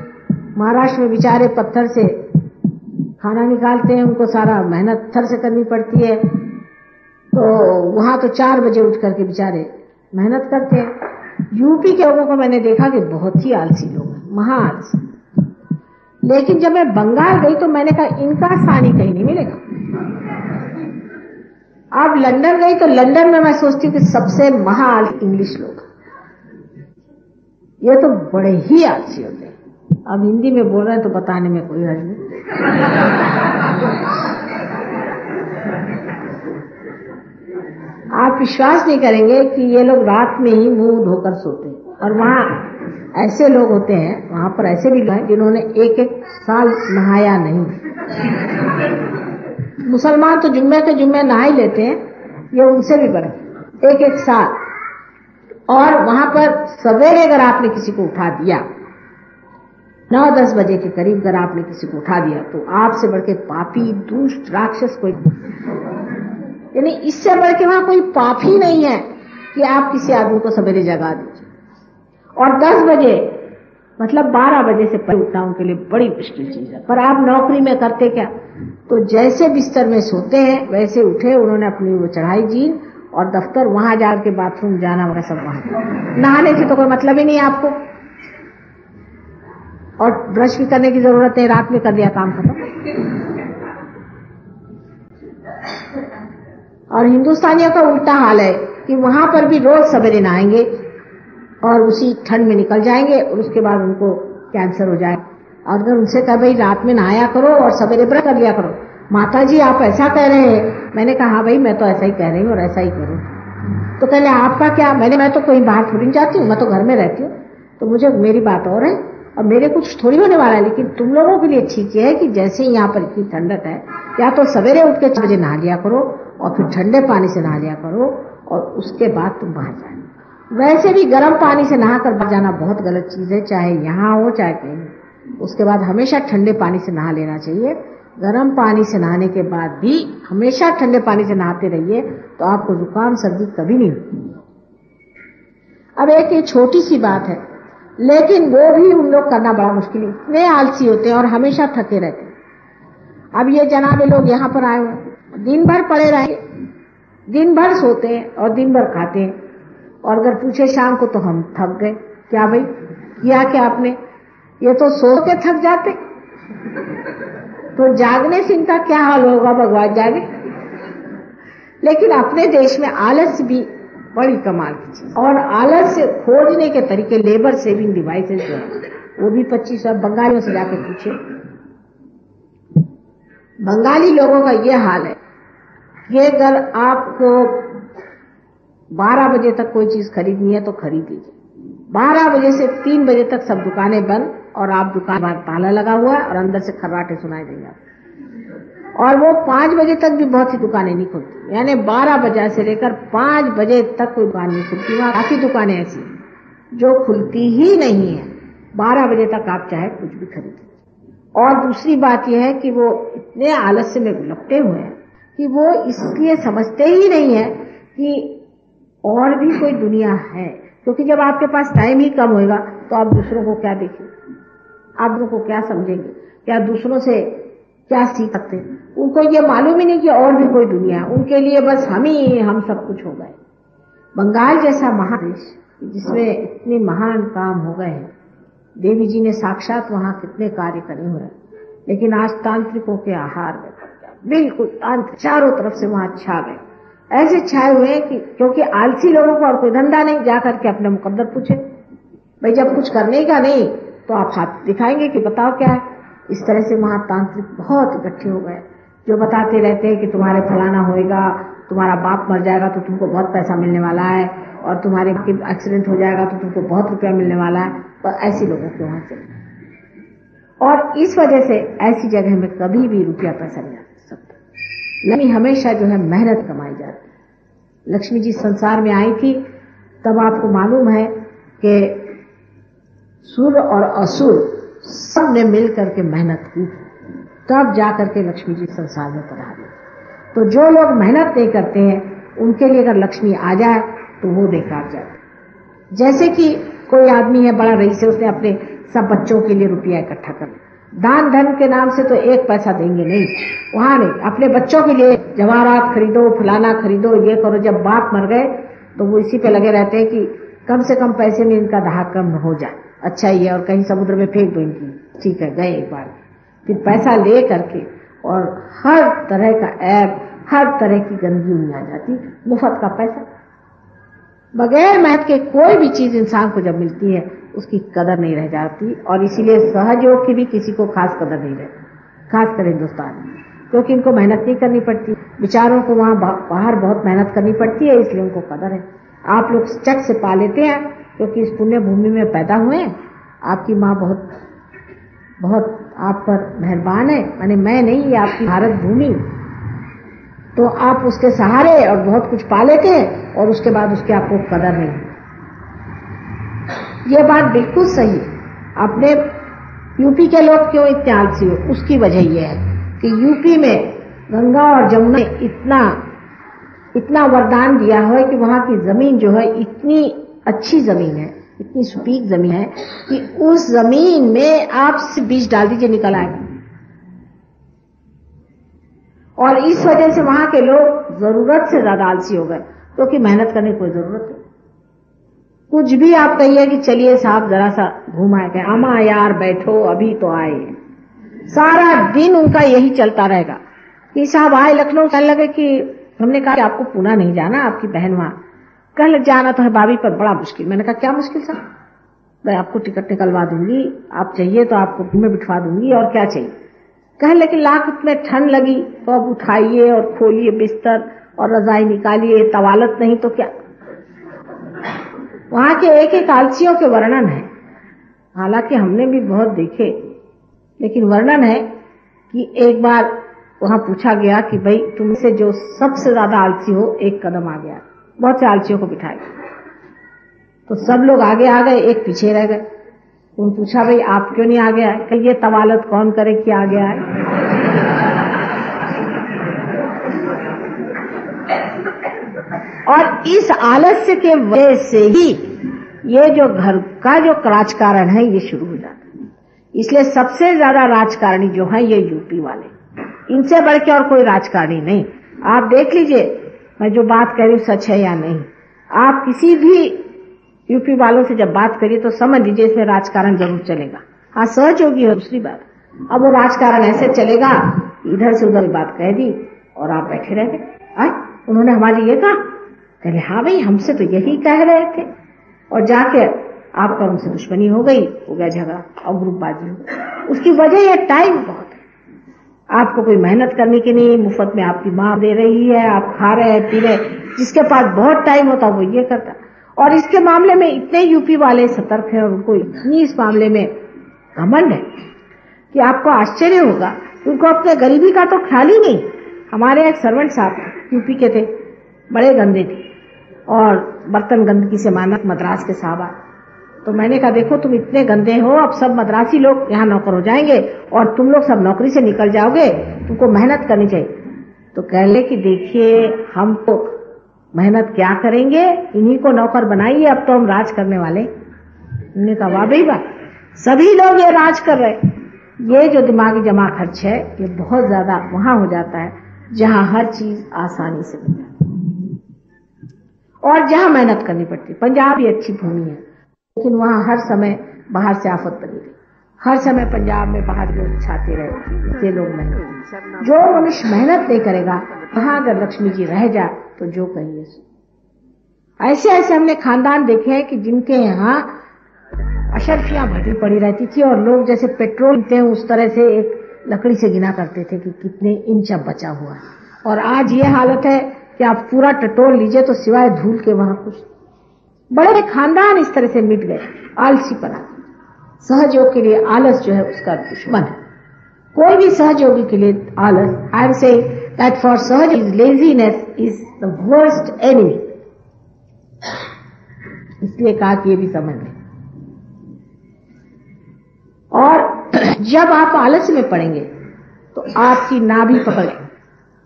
महाराष्ट्र में बेचारे पत्थर से खाना निकालते हैं, उनको सारा मेहनत पत्थर से करनी पड़ती है, तो वहां तो 4 बजे उठ करके बेचारे मेहनत करते हैं। यूपी के लोगों को मैंने देखा कि बहुत ही आलसी लोग हैं, महा आलसी। लेकिन जब मैं बंगाल गई तो मैंने कहा इनका सानी कहीं नहीं मिलेगा। अब लंदन गई तो लंदन में मैं सोचती हूँ कि सबसे महा आलसी इंग्लिश लोग, ये तो बड़े ही आलसी होते हैं। अब हिंदी में बोल रहे हैं तो बताने में कोई हर्ज नहीं। आप विश्वास नहीं करेंगे कि ये लोग रात में ही मुंह धोकर सोते हैं, और वहां ऐसे लोग होते हैं, वहां पर ऐसे भी लोग हैं जिन्होंने 1-1 साल नहाया नहीं। मुसलमान तो जुम्मे के जुम्मे नहा ही लेते हैं, ये उनसे भी बढ़ 1-1 साल। और वहां पर सवेरे अगर आपने किसी को उठा दिया, 9-10 बजे के करीब अगर आपने किसी को उठा दिया, तो आपसे बढ़ के पापी, दुष्ट, राक्षस कोई, यानी इससे बढ़ के वहां कोई पाप ही नहीं है कि आप किसी आदमी को सवेरे जगा दीजिए। और 10 बजे मतलब 12 बजे से पहले उठना उनके लिए बड़ी मुश्किल चीज है। पर आप नौकरी में करते क्या, तो जैसे बिस्तर में सोते हैं वैसे उठे, उन्होंने अपनी वो चढ़ाई जीन और दफ्तर, वहां जाकर बाथरूम जाना वगैरह सब वहां। नहाने से तो कोई मतलब ही नहीं है आपको, और ब्रश भी करने की जरूरत है, रात में कर दिया काम खत्म। और हिंदुस्तानियों का उल्टा हाल है कि वहां पर भी रोज सवेरे नहाएंगे और उसी ठंड में निकल जाएंगे और उसके बाद उनको कैंसर हो जाए। और अगर उनसे कहा भाई रात में नहाया करो और सवेरे ब्रश कर लिया करो, माता जी आप ऐसा कह रहे हैं। मैंने कहा हाँ भाई मैं तो ऐसा ही कह रही हूँ और ऐसा ही करूँ। तो कहले आपका क्या। मैं तो कहीं बाहर थोड़ी जाती हूँ, मैं तो घर में रहती हूँ, तो मुझे मेरी बात और है और मेरे कुछ थोड़ी होने वाला है। लेकिन तुम लोगों के लिए ठीक है कि जैसे यहाँ पर इतनी ठंडक है, या तो सवेरे उठ के 6 बजे नहा लिया करो और फिर ठंडे पानी से नहा लिया करो और उसके बाद तुम बाहर जाए। वैसे भी गर्म पानी से नहाकर बाहर जाना बहुत गलत चीज है, चाहे यहाँ हो चाहे कहीं। उसके बाद हमेशा ठंडे पानी से नहा लेना चाहिए। गर्म पानी से नहाने के बाद भी हमेशा ठंडे पानी से नहाते रहिए तो आपको जुकाम सर्दी कभी नहीं होती। अब एक ये छोटी सी बात है, लेकिन वो भी उन लोग करना बड़ा मुश्किल है, इतने आलसी होते हैं और हमेशा थके रहते हैं। अब ये जनाबे लोग यहाँ पर आए हुए, दिन भर पड़े रहेंगे, दिन भर सोते हैं और दिन भर खाते हैं, और अगर पूछे शाम को तो हम थक गए। क्या भाई किया क्या आपने? ये तो सो के थक जाते, तो जागने से इनका क्या हाल होगा, भगवान जाने। लेकिन अपने देश में आलस भी बड़ी कमाल की चीज, और आलस से खोजने के तरीके, लेबर सेविंग डिवाइसेस जो है वो भी 25 बंगालियों से जाके पूछे। बंगाली लोगों का ये हाल है कि अगर आपको 12 बजे तक कोई चीज खरीदनी है तो खरीद लीजिए, 12 बजे से 3 बजे तक सब दुकानें बंद, और आप दुकान बाहर ताला लगा हुआ है और अंदर से खर्राटे सुनाई देंगे। और वो 5 बजे तक भी बहुत सी दुकानें नहीं खुलती, यानी 12 बजे से लेकर 5 बजे तक कोई दुकान नहीं खुलती। वहां काफी दुकानें ऐसी जो खुलती ही नहीं है, 12 बजे तक आप चाहे कुछ भी खरीदिए। और दूसरी बात यह है कि वो इतने आलस्य में लपटे हुए हैं कि वो इसलिए समझते ही नहीं है कि और भी कोई दुनिया है, क्योंकि जब आपके पास टाइम ही कम होगा तो आप दूसरों को क्या देखेंगे, आप दूसरों को क्या समझेंगे, क्या दूसरों से क्या सीख सकते हैं? उनको ये मालूम ही नहीं कि और भी कोई दुनिया है, उनके लिए बस हम सब कुछ हो गए। बंगाल जैसा महादेश जिसमें इतने महान काम हो गए हैं, देवी जी ने साक्षात वहां कितने कार्य करे हुए हैं, लेकिन आज तांत्रिकों के आहार में पड़ गया, बिल्कुल तांत्रिक चारों तरफ से वहां छा गए, ऐसे छाए हुए हैं कि क्योंकि आलसी लोगों को और कोई धंधा नहीं, जाकर के अपने मुकद्दर पूछे, भाई जब कुछ करने का नहीं तो आप हाथ दिखाएंगे कि बताओ क्या है। इस तरह से वहां तांत्रिक बहुत इकट्ठे हो गए, जो बताते रहते हैं कि तुम्हारे फलाना होएगा, तुम्हारा बाप मर जाएगा तो तुमको बहुत पैसा मिलने वाला है, और तुम्हारे एक्सीडेंट हो जाएगा तो तुमको बहुत रुपया मिलने वाला है। पर ऐसी लोगों के वहां से, और इस वजह से ऐसी जगह में कभी भी रुपया पैसा नहीं आ सकता, नहीं, हमेशा जो है मेहनत कमाई जाती है। लक्ष्मी जी संसार में आई थी तब आपको मालूम है कि सुर और असुर सब ने मिल करके मेहनत की, तब जाकर के लक्ष्मी जी संसार में पधारी। तो जो लोग मेहनत नहीं करते हैं उनके लिए अगर लक्ष्मी आ जाए तो वो बेकार जाते। जैसे कि कोई आदमी है बड़ा रईस है, उसने अपने सब बच्चों के लिए रुपया इकट्ठा कर, दान धन के नाम से तो 1 पैसा देंगे नहीं, वहां नहीं, अपने बच्चों के लिए जवाहरात खरीदो, फलाना खरीदो, ये करो। जब बाप मर गए तो वो इसी पे लगे रहते हैं कि कम से कम पैसे में इनका दाह कम हो जाए, अच्छा ही है, और कहीं समुद्र में फेंक दो इनकी, ठीक है, गए एक बार। फिर पैसा ले करके और हर तरह का ऐब, हर तरह की गंदगी उनमें आ जाती, मुफ्त का पैसा। बगैर मेहनत के कोई भी चीज इंसान को जब मिलती है उसकी कदर नहीं रह जाती, और इसीलिए सहयोग की भी किसी को खास कदर नहीं रहती, खासकर हिंदुस्तान में, क्योंकि इनको मेहनत नहीं करनी पड़ती, बेचारों को वहां बाहर बहुत मेहनत करनी पड़ती है, इसलिए उनको कदर है। आप लोग चट से पा लेते हैं क्योंकि इस पुण्य भूमि में पैदा हुए हैं, आपकी माँ बहुत बहुत आप पर मेहरबान है, माने मैं नहीं, ये आपकी भारत भूमि, तो आप उसके सहारे और बहुत कुछ पा लेते हैं, और उसके बाद उसकी आपको कदर नहीं। ये बात बिल्कुल सही है। अपने यूपी के लोग क्यों इतने आलसी हो, उसकी वजह यह है कि यूपी में गंगा और जमुना इतना वरदान दिया है कि वहां की जमीन जो है इतनी अच्छी जमीन है, इतनी सुपीक जमीन है कि उस जमीन में आप सिर्फ बीज डाल दीजिए निकल आएगा। और इस वजह से वहां के लोग जरूरत से ज्यादा आलसी हो गए, क्योंकि मेहनत करने की कोई जरूरत नहीं। कुछ भी आप कहिए कि चलिए साहब जरा सा घूम आए, गए अमा यार बैठो अभी तो आए, सारा दिन उनका यही चलता रहेगा कि साहब आए लखनऊ, कहने लगे कि हमने कहा कि आपको पुणे नहीं जाना, आपकी बहन वहां, कल जाना तो है भाभी पर, बड़ा मुश्किल। मैंने कहा क्या मुश्किल साहब, मैं आपको टिकट निकलवा दूंगी, आप चाहिए तो आपको में बिठवा दूंगी, और क्या चाहिए। कहे लेकिन लाख इतने ठंड लगी, तो अब उठाइए और खोलिए बिस्तर और रजाई निकालिए, तवालत नहीं तो क्या। वहां के एक एक आलसियों के वर्णन है, हालांकि हमने भी बहुत देखे, लेकिन वर्णन है कि एक बार वहां पूछा गया कि भाई तुमसे जो सबसे ज्यादा आलसी हो एक कदम आ गया, बहुत से आलसियों को बिठाए, तो सब लोग आगे आ गए, एक पीछे रह गए। उन पूछा भाई आप क्यों नहीं आ गया, कि ये तवालत कौन करे कि आ गया है। और इस आलस्य के वजह से ही ये जो घर का जो राजकारण है ये शुरू हो जाता है। इसलिए सबसे ज्यादा राजकारणी जो है ये यूपी वाले, इनसे बढ़ के और कोई राजकारणी नहीं। आप देख लीजिए मैं जो बात कह रही हूं सच है या नहीं। आप किसी भी यूपी वालों से जब बात करिए तो समझ लीजिए इसमें राजकारण जरूर चलेगा। हाँ, सहयोगी है दूसरी बात। अब वो राजकारण ऐसे चलेगा, इधर से उधर बात कह दी और आप बैठे रह गए। उन्होंने हमारी ये कहा, कहले हाँ भाई हमसे तो यही कह रहे थे, और जाके आपका उनसे दुश्मनी हो गई, हो गया झगड़ा और ग्रुपबाजी हो गई। उसकी वजह ये टाइम बहुत है। आपको कोई मेहनत करने की नहीं, मुफ्त में आपकी माँ दे रही है, आप खा रहे हैं पी रहे। जिसके पास बहुत टाइम होता वो ये करता। और इसके मामले में इतने यूपी वाले सतर्क हैं और उनको इतनी इस मामले में घमंड है कि आपको आश्चर्य होगा। उनको अपने गरीबी का तो ख्याल ही नहीं। हमारे एक सर्वेंट साहब यूपी के थे, बड़े गंदे थे और बर्तन गंदगी से मानक मद्रास के साहब आए। तो मैंने कहा देखो तुम इतने गंदे हो, अब सब मद्रासी लोग यहाँ नौकर हो जाएंगे और तुम लोग सब नौकरी से निकल जाओगे, तुमको मेहनत करनी चाहिए। तो कह ले कि देखिए हम तो मेहनत क्या करेंगे, इन्हीं को नौकर बनाइए, अब तो हम राज करने वाले। उन्होंने कहा वाह भाई वाह, सभी लोग ये राज कर रहे। ये जो दिमागी जमा खर्च है ये बहुत ज्यादा वहां हो जाता है जहां हर चीज आसानी से मिल जाती है और जहां मेहनत करनी पड़ती है। पंजाब भी अच्छी भूमि है, लेकिन वहां हर समय बाहर से आफत बनी रही। हर समय पंजाब में बाहर लोग छाते रहे, ये लोग मेहनत। जो मनुष्य मेहनत नहीं करेगा, वहां अगर लक्ष्मी जी रह जाए तो जो कहिए। ऐसे ऐसे हमने खानदान देखे हैं कि जिनके यहाँ अशर्फियां भरी पड़ी रहती थी और लोग जैसे पेट्रोल पीते हैं उस तरह से एक लकड़ी से गिना करते थे कि कितने इंच अब बचा हुआ है। और आज ये हालत है कि आप पूरा टटोल लीजिए तो सिवाय धूल के वहां कुछ। बड़े खानदान इस तरह से मिट गए। आलसीपना, सहयोग के लिए आलस जो है उसका दुश्मन है। कोई भी सहयोगी के लिए आलस, I am saying that for सहज is laziness is the worst enemy. इसलिए कहा कि ये भी समझ लें। और जब आप आलस में पड़ेंगे तो आपकी नाभि पकड़ेंगे।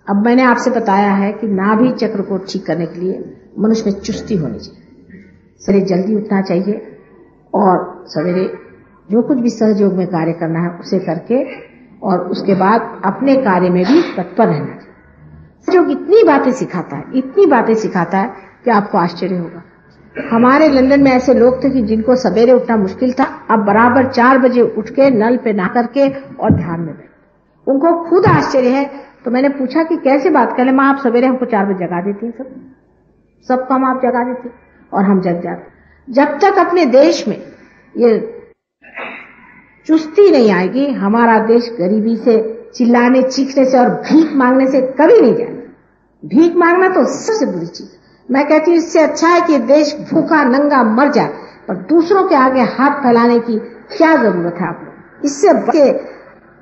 अब मैंने आपसे बताया है कि नाभि चक्र को ठीक करने के लिए मनुष्य में चुस्ती होनी चाहिए। सवेरे जल्दी उठना चाहिए और सवेरे जो कुछ भी सहयोग में कार्य करना है उसे करके और उसके बाद अपने कार्य में भी तत्पर रहना चाहिए। सहयोग इतनी बातें सिखाता है, इतनी बातें सिखाता है कि आपको आश्चर्य होगा। हमारे लंदन में ऐसे लोग थे कि जिनको सवेरे उठना मुश्किल था, अब बराबर 4 बजे उठ के नल पे नहा करके और ध्यान में बैठे। उनको खुद आश्चर्य है। तो मैंने पूछा कि कैसे बात कर ले माँ, आप सवेरे हमको 4 बजे जगा देती हैं, सब काम आप जगा देती और हम जग जाते। जब तक अपने देश में ये चुस्ती नहीं आएगी, हमारा देश गरीबी से, चिल्लाने चीखने से और भीख मांगने से कभी नहीं जाएगा। भीख मांगना तो सबसे बुरी चीज। मैं कहती हूँ इससे अच्छा है कि देश भूखा नंगा मर जाए, पर दूसरों के आगे हाथ फैलाने की क्या जरूरत है आप लोग। इससे बचे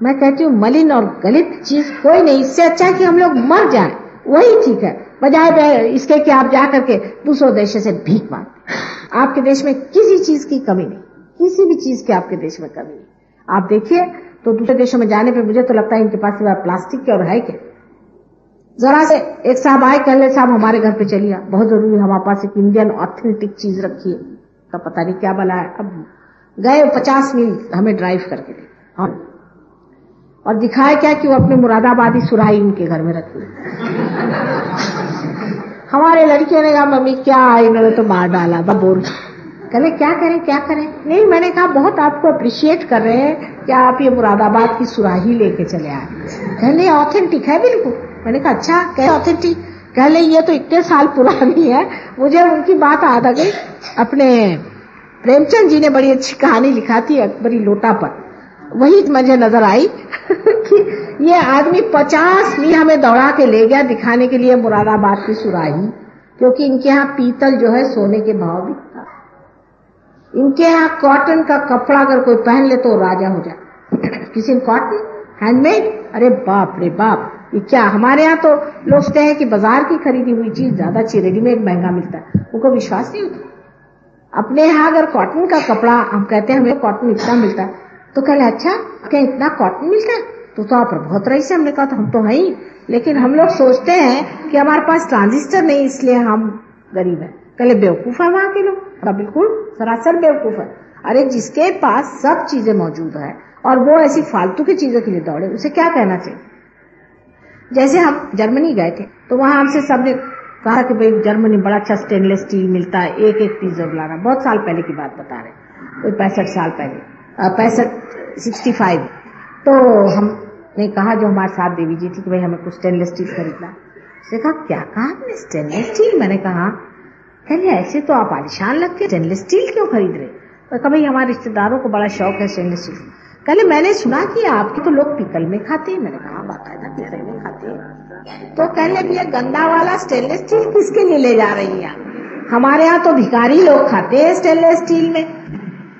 मैं कहती हूँ मलिन और गलित चीज कोई नहीं। इससे अच्छा है कि हम लोग मर जाएं, वही ठीक है, बजाय इसके कि आप जा करके दूसरों देशों से भीख मांगते। आपके देश में किसी चीज की कमी नहीं, किसी भी चीज की आपके देश में कमी नहीं। आप देखिए तो दूसरे देशों में जाने पे मुझे तो लगता है इनके पास सिवाय प्लास्टिक के और है क्या। जरा से एक साहब आए, कह ले साहब हमारे घर पे चलिए, बहुत जरूरी हमारे पास एक इंडियन ऑथेंटिक चीज रखिए। का पता नहीं क्या बला है। अब गए 50 मील हमें ड्राइव करके दे और दिखाए क्या कि वो अपने मुरादाबादी सुराही उनके घर में रखी। हमारे लड़कियों ने कहा मम्मी क्या इन्होंने तो मार डाला, बोल। कहले क्या करें क्या करें। नहीं, मैंने कहा बहुत आपको अप्रिशिएट कर रहे हैं कि आप ये मुरादाबाद की सुराही लेके चले आए। कहले ऑथेंटिक है बिल्कुल। मैंने कहा अच्छा क्या ऑथेंटिक। कहले ये तो इतने साल पुरानी है। मुझे उनकी बात याद आ गई। अपने प्रेमचंद जी ने बड़ी अच्छी कहानी लिखा थी अकबरी लोटा पर, वही मुझे नजर आई कि ये आदमी 50 मील हमें दौड़ा के ले गया दिखाने के लिए मुरादाबाद की सुराही, क्योंकि इनके यहाँ पीतल जो है सोने के भाव भी था। इनके यहाँ कॉटन का कपड़ा अगर कोई पहन ले तो राजा हो जाए। किसी ने कॉटन हैंडमेड, अरे बाप रे बाप, ये क्या। हमारे यहाँ तो लोग सोचते हैं कि बाजार की खरीदी हुई चीज ज्यादा अच्छी, रेडीमेड महंगा मिलता है, उनको विश्वास नहीं होता। अपने यहाँ अगर कॉटन का कपड़ा, हम कहते हैं हमें कॉटन इतना मिलता है, तो कह अच्छा क्या इतना कॉटन मिलता है, तो आप बहुत रही से। हमने कहा तो हम तो है ही, लेकिन हम लोग सोचते हैं कि हमारे पास ट्रांजिस्टर नहीं इसलिए हम गरीब हैं। कहले बेवकूफ है वहां के लोग, बिल्कुल सरासर बेवकूफ है। अरे जिसके पास सब चीजें मौजूद है और वो ऐसी फालतू की चीजों के लिए दौड़े, उसे क्या कहना चाहिए। जैसे हम जर्मनी गए थे तो वहां हमसे सबने कहा कि भाई जर्मनी बड़ा अच्छा स्टेनलेस स्टील मिलता है, एक एक पीस जरूर लाना। बहुत साल पहले की बात बता रहे, कोई 65 साल पहले, 65। तो हमने कहा, जो हमारे साथ देवी जी थी, कि भाई हमें कुछ स्टेनलेस स्टील खरीदना। उसने कहा क्या कहा आपने, स्टेनलेस स्टील? मैंने कहा, कहले ऐसे तो आप आलिशान लगते, स्टेनलेस स्टील क्यों खरीद रहे? तो कहा भाई हमारे रिश्तेदारों को बड़ा शौक है स्टेनलेस स्टील। कहले मैंने सुना कि आपके तो लोग पीतल में खाते हैं। मैंने कहा बाकायदा पीतल में खाते हैं। तो कहले भैया गंदा वाला स्टेनलेस स्टील किसके लिए ले जा रही है? हमारे यहाँ तो भिखारी लोग खाते हैं स्टेनलेस स्टील में।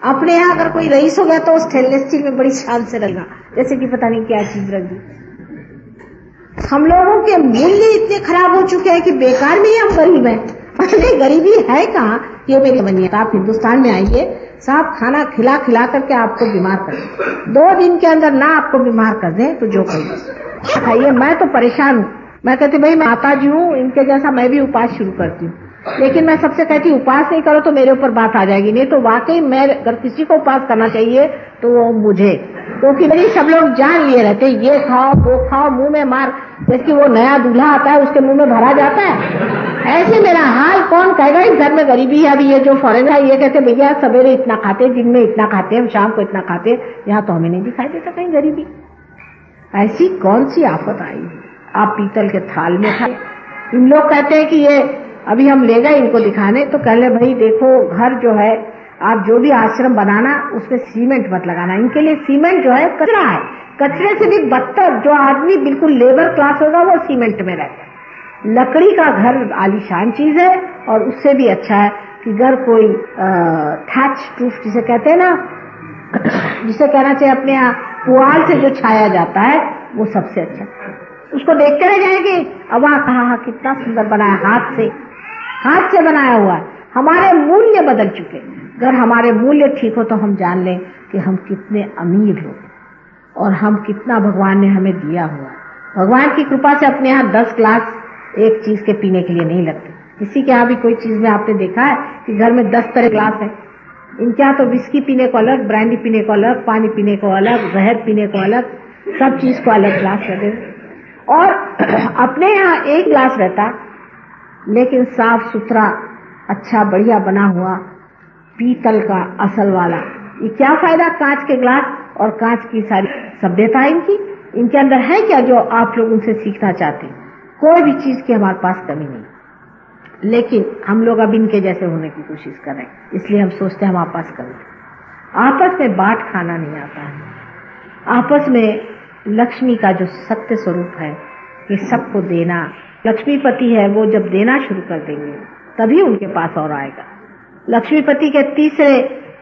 अपने यहाँ अगर कोई रईस हो गया तो स्टेनलेस स्टील में बड़ी शान से रखा, जैसे कि पता नहीं क्या चीज रख दी। हम लोगों के मूल्य इतने खराब हो चुके हैं कि बेकार में ही हम गरीब हैं। अरे गरीबी है कहाँ? ये मेरी मनिया, आप हिंदुस्तान में आइए, साहब खाना खिला खिला करके आपको बीमार कर दे, 2 दिन के अंदर ना आपको बीमार कर दे तो जो खाइए। मैं तो परेशान हूँ। मैं कहती भाई मैं माता जी हूँ, इनके जैसा मैं भी उपास शुरू करती हूँ, लेकिन मैं सबसे कहती उपास नहीं करो तो मेरे ऊपर बात आ जाएगी। नहीं तो वाकई मैं अगर किसी को उपास करना चाहिए तो वो मुझे, क्योंकि मेरी सब लोग जान लिए रहते, ये खाओ वो खाओ, मुंह में मार, जैसे वो नया दूल्हा आता है उसके मुंह में भरा जाता है। ऐसे मेरा हाल कौन कहेगा? इस घर में गरीबी है। अभी ये जो फॉरेन है ये कहते भैया सवेरे इतना खाते, दिन में इतना खाते, शाम को इतना खाते, यहाँ तो हमें नहीं दिखाई देता कहीं गरीबी। ऐसी कौन सी आफत आई? आप पीतल के थाल में खाए। इन लोग कहते हैं कि ये अभी हम ले गए इनको दिखाने, तो कह ले भाई देखो घर जो है, आप जो भी आश्रम बनाना उसमें सीमेंट मत लगाना। इनके लिए सीमेंट जो है कचरा है, कचरे से भी बदतर। जो आदमी बिल्कुल लेबर क्लास होगा वो सीमेंट में रहता है। लकड़ी का घर आलीशान चीज है, और उससे भी अच्छा है कि घर कोई थैच प्रूफ जिसे कहते हैं ना, जिसे कहना चाहिए अपने यहाँ पुआल से जो छाया जाता है, वो सबसे अच्छा। उसको देखते रह जाएंगे, अब वहां कहा कितना सुंदर बनाया, हाथ से बनाया हुआ है। हमारे मूल्य बदल चुके। अगर हमारे मूल्य ठीक हो तो हम जान लें कि हम कितने अमीर लोग, और हम कितना भगवान ने हमें दिया हुआ है। भगवान की कृपा से अपने यहाँ 10 ग्लास एक चीज के पीने के लिए नहीं लगते। किसी के यहाँ भी कोई चीज में आपने देखा है कि घर में 10 तरह ग्लास है? इनके यहाँ तो विस्की पीने को अलग, ब्रांडी पीने को अलग, पानी पीने को अलग, जहर पीने को अलग, सब चीज को अलग ग्लास रहते। और अपने यहाँ एक ग्लास रहता, लेकिन साफ सुथरा अच्छा बढ़िया बना हुआ पीतल का असल वाला। ये क्या फायदा कांच के ग्लास और कांच की सारी सभ्यता इनके अंदर है क्या जो आप लोग उनसे सीखना चाहते हैं? कोई भी चीज की हमारे पास कमी नहीं, लेकिन हम लोग अब इनके जैसे होने की कोशिश कर रहे हैं, इसलिए हम सोचते हैं हमारे पास कमी। आपस में बांट खाना नहीं आता है। आपस में लक्ष्मी का जो सत्य स्वरूप है कि सबको देना, लक्ष्मीपति है वो जब देना शुरू कर देंगे तभी उनके पास और आएगा। लक्ष्मीपति के तीसरे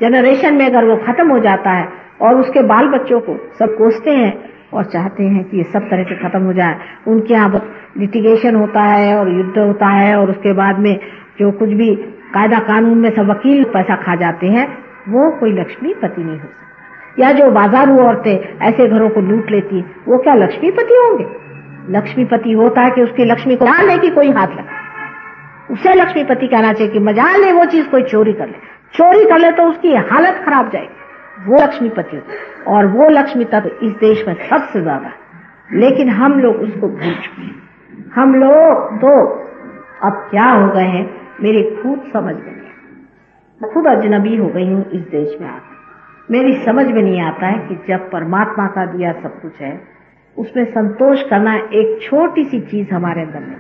जनरेशन में अगर वो खत्म हो जाता है और उसके बाल बच्चों को सब कोसते हैं और चाहते हैं कि ये सब तरह से खत्म हो जाए, उनके यहाँ लिटिगेशन होता है और युद्ध होता है, और उसके बाद में जो कुछ भी कायदा कानून में सब वकील पैसा खा जाते हैं, वो कोई लक्ष्मीपति नहीं हो सकता। या जो बाजारू औरतें ऐसे घरों को लूट लेती, वो क्या लक्ष्मीपति होंगे? लक्ष्मीपति होता है कि उसकी लक्ष्मी को मजाल है कि कोई हाथ लगा, उसे लक्ष्मीपति कहना चाहिए कि मजाल है वो चीज कोई चोरी कर ले तो उसकी हालत खराब जाएगी, वो लक्ष्मीपति होता है। और वो लक्ष्मी तत्व इस देश में सबसे ज्यादा है, लेकिन हम लोग उसको भूल चुके हैं। हम लोग तो अब क्या हो गए हैं मेरी खुद समझ में नहीं आता। मैं खुद अजनबी हो गई हूँ इस देश में आकर। मेरी समझ में नहीं आता है कि जब परमात्मा का दिया सब कुछ है, उसमें संतोष करना एक छोटी सी चीज हमारे अंदर नहीं।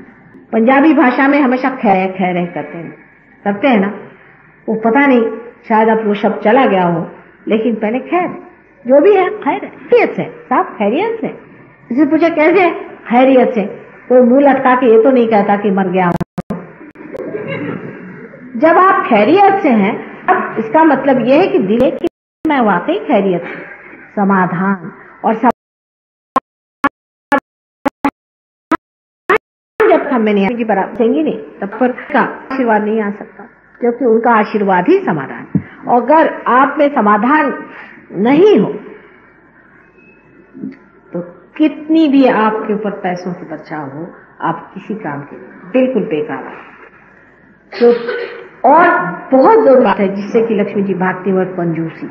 पंजाबी भाषा में हमेशा खैर खैर करते हैं ना, वो पता नहीं शायद अब वो शब्द चला गया हो, लेकिन पहले खैर जो भी है खैर खैरियत से, साफ खैरियत से। इसे पूछे कैसे? खैरियत से। कोई मुंह लटका के ये तो नहीं कहता कि मर गया हूं। जब आप खैरियत से हैं, अब इसका मतलब यह है कि दिल की मैं वाकई खैरियत हूं, समाधान और जब हमें नहीं नहीं तब पर का आशीर्वाद नहीं आ सकता, क्योंकि उनका आशीर्वाद ही समाधान। और अगर आप में समाधान नहीं हो तो कितनी भी आपके ऊपर पैसों की बचाव हो, आप किसी काम के बिल्कुल बेकार है। तो और बहुत जरूरत है जिससे कि लक्ष्मी जी भागती हुई कंजूसी।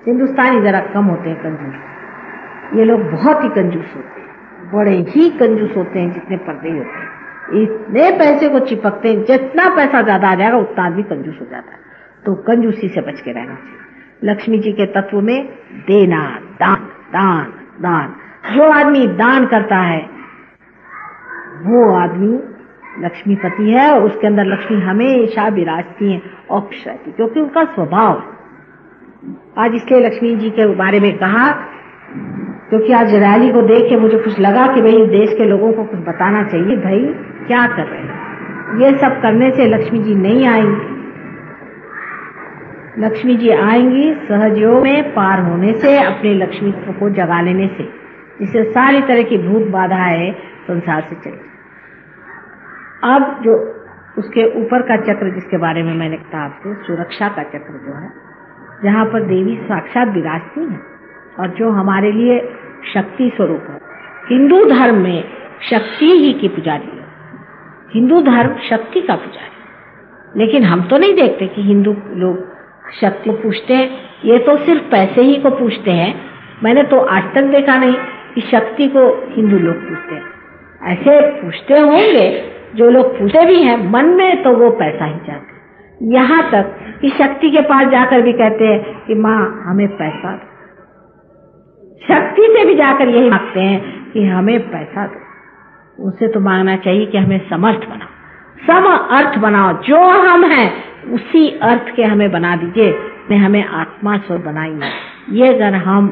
हिंदुस्तानी जरा कम होते हैं कंजूस, ये लोग बहुत ही कंजूस होते हैं, बड़े ही कंजूस होते हैं, जितने पर्दे होते हैं। इतने पैसे को चिपकते हैं, जितना पैसा ज्यादा आ जाएगा उतना आदमी कंजूस हो जाता है। तो कंजूसी से बच के रहना चाहिए। लक्ष्मी जी के तत्व में देना, दान दान दान। जो आदमी दान करता है वो आदमी लक्ष्मीपति है और उसके अंदर लक्ष्मी हमेशा विराजती है और खुश रहती, क्योंकि उनका स्वभाव। आज इसलिए लक्ष्मी जी के बारे में कहा, क्योंकि आज रैली को देख के मुझे कुछ लगा कि भाई देश के लोगों को कुछ बताना चाहिए। भाई क्या कर रहे हैं, ये सब करने से लक्ष्मी जी नहीं आएंगी। लक्ष्मी जी आएंगी सहयोग में पार होने से, अपने लक्ष्मी को जगा लेने से, जिससे सारी तरह की भूत बाधाएं संसार से चली। अब जो उसके ऊपर का चक्र जिसके बारे में मैंने कहा आपसे, सुरक्षा का चक्र जो है, जहाँ पर देवी साक्षात विराजती है और जो हमारे लिए शक्ति स्वरूप है। हिंदू धर्म में शक्ति ही की पुजारी है, हिंदू धर्म शक्ति का पुजारी। लेकिन हम तो नहीं देखते कि हिंदू लोग शक्ति पूछते हैं, ये तो सिर्फ पैसे ही को पूछते हैं। मैंने तो आज तक देखा नहीं कि शक्ति को हिंदू लोग पूछते हैं। ऐसे पूछते होंगे जो लोग पूछते भी हैं मन में, तो वो पैसा ही चाहते हैं। यहाँ तक कि शक्ति के पास जाकर भी कहते हैं कि माँ हमें पैसा दो। शक्ति से भी जाकर यही मांगते हैं कि हमें पैसा दो। उनसे तो मांगना चाहिए कि हमें समर्थ बनाओ, सम अर्थ बनाओ, जो हम हैं उसी अर्थ के हमें बना दीजिए, ने हमें आत्मा स्वर बनाइए। ये अगर हम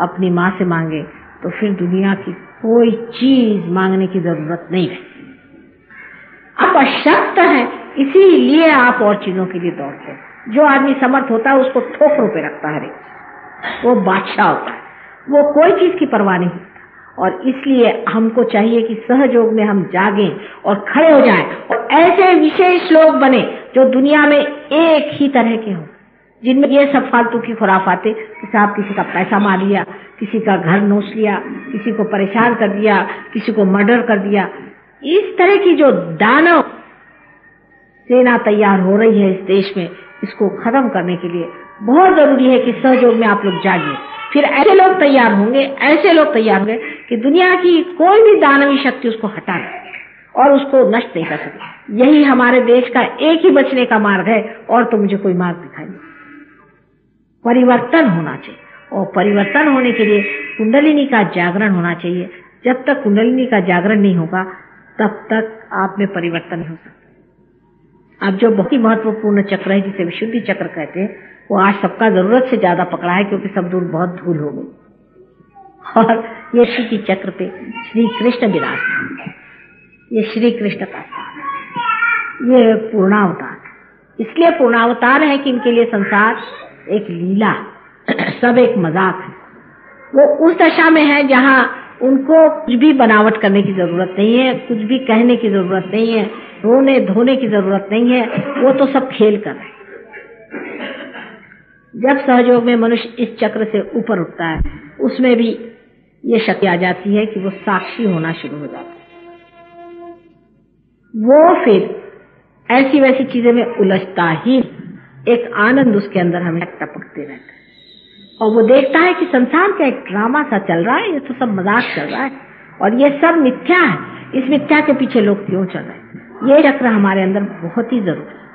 अपनी माँ से मांगे तो फिर दुनिया की कोई चीज मांगने की जरूरत नहीं है। आप अशक्त हैं, इसीलिए आप और चीजों के लिए दौड़ते हैं। जो आदमी समर्थ होता है उसको ठोकरों पे रखता है, वो बादशाह होता है, वो कोई चीज की परवाह नहीं करता। और इसलिए हमको चाहिए कि सहयोग में हम जागें और खड़े हो जाएं और ऐसे विशेष लोग बने जो दुनिया में एक ही तरह के हों, जिनमें ये सब फालतू की खुराफाते कि साहब किसी का पैसा मार लिया, किसी का घर नोच लिया, किसी को परेशान कर दिया, किसी को मर्डर कर दिया, इस तरह की जो दानव सेना तैयार हो रही है इस देश में, इसको खत्म करने के लिए बहुत जरूरी है कि सहयोग में आप लोग जागिए। फिर ऐसे लोग तैयार होंगे, ऐसे लोग तैयार होंगे कि दुनिया की कोई भी दानवी शक्ति उसको हटा दे और उसको नष्ट नहीं कर सके। यही हमारे देश का एक ही बचने का मार्ग है, और तो मुझे कोई मार्ग दिखाई नहीं। परिवर्तन होना चाहिए, और परिवर्तन होने के लिए कुंडलिनी का जागरण होना चाहिए। जब तक कुंडलिनी का जागरण नहीं होगा तब तक आप में परिवर्तन नहीं हो सकता। अब जो बहुत ही महत्वपूर्ण चक्र है जिसे विशुद्धि चक्र कहते हैं, वो आज सबका जरूरत से ज्यादा पकड़ा है, क्योंकि सब दूर बहुत धूल हो गई। और ये विशुद्धि चक्र पे श्री कृष्ण विराजमान है। ये श्री कृष्ण का स्थान है, ये पूर्णावतार है। इसलिए पूर्णावतार है कि इनके लिए संसार एक लीला, सब एक मजाक है। वो उस दशा में है जहाँ उनको कुछ भी बनावट करने की जरूरत नहीं है, कुछ भी कहने की जरूरत नहीं है, रोने धोने की जरूरत नहीं है, वो तो सब खेल कर रहे हैं। जब सहयोग में मनुष्य इस चक्र से ऊपर उठता है, उसमें भी ये शक्ति आ जाती है कि वो साक्षी होना शुरू हो जाता है। वो फिर ऐसी वैसी चीजें में उलझता ही, एक आनंद उसके अंदर हमें टपकते रहता है, और वो देखता है कि संसार का एक ड्रामा सा चल रहा है, ये तो सब मजाक चल रहा है और ये सब मिथ्या है। इस मिथ्या के पीछे लोग क्यों चल रहे हैं? ये चक्र हमारे अंदर बहुत ही जरूरी है।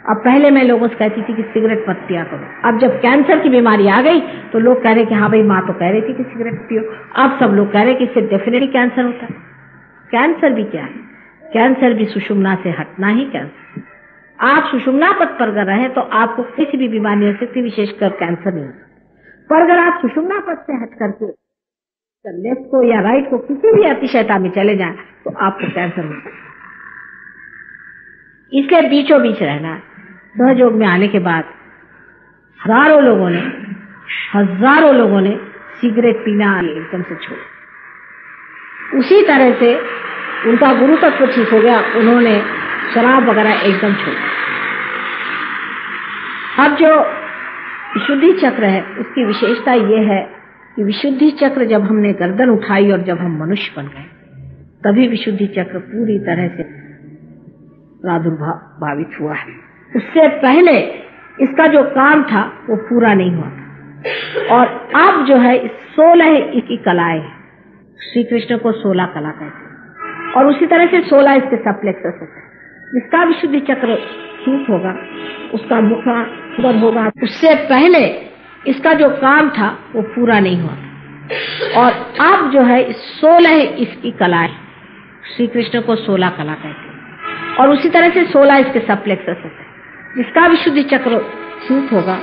अब पहले मैं लोगों से कहती थी कि सिगरेट मत पिया करो। अब जब कैंसर की बीमारी आ गई तो लोग कह रहे कि हाँ भाई माँ तो कह रही थी कि सिगरेट पियो। अब सब लोग कह रहे कि इससे डेफिनेटली कैंसर होता है। कैंसर भी क्या है? कैंसर भी सुषुम्ना से हटना ही कैंसर। आप सुषुम्ना पथ पर अगर रहे तो आपको किसी भी बीमारी नहीं हो सकती, विशेषकर कैंसर नहीं हो सकता। पर अगर आप सुषुम्ना पथ से हट करके लेफ्ट को या राइट को किसी भी अतिशयता में चले जाएं तो आपको कैंसर हो सकता है। इसलिए बीचों बीच रहना है। सहयोग में आने के बाद हजारों लोगों ने सिगरेट पीना एकदम से छोड़ा। उसी तरह से उनका गुरु तत्व ठीक हो गया, उन्होंने शराब वगैरह एकदम छोड़ा। अब जो विशुद्धि चक्र है उसकी विशेषता यह है कि विशुद्धि चक्र जब हमने गर्दन उठाई और जब हम मनुष्य बन गए, तभी विशुद्धि चक्र पूरी तरह से प्रादुर्भावित हुआ है। उससे पहले इसका जो काम था वो पूरा नहीं हुआ था। और अब जो है 16 की कलाएं, श्री कृष्ण को 16 कला कहते हैं, और उसी तरह से 16 इसके सब प्लेक्सस होते हैं। जिसका विशुद्धि चक्र ठीक होगा उसका मुख सुंदर होगा। उससे पहले इसका जो काम था वो पूरा नहीं हुआ और अब जो है 16 इसकी कलाएं, श्री कृष्ण को 16 कला कहते हैं और उसी तरह से 16 इसके सब प्लेक्सस होते हैं। जिसका विशुद्धि चक्र ठीक होगा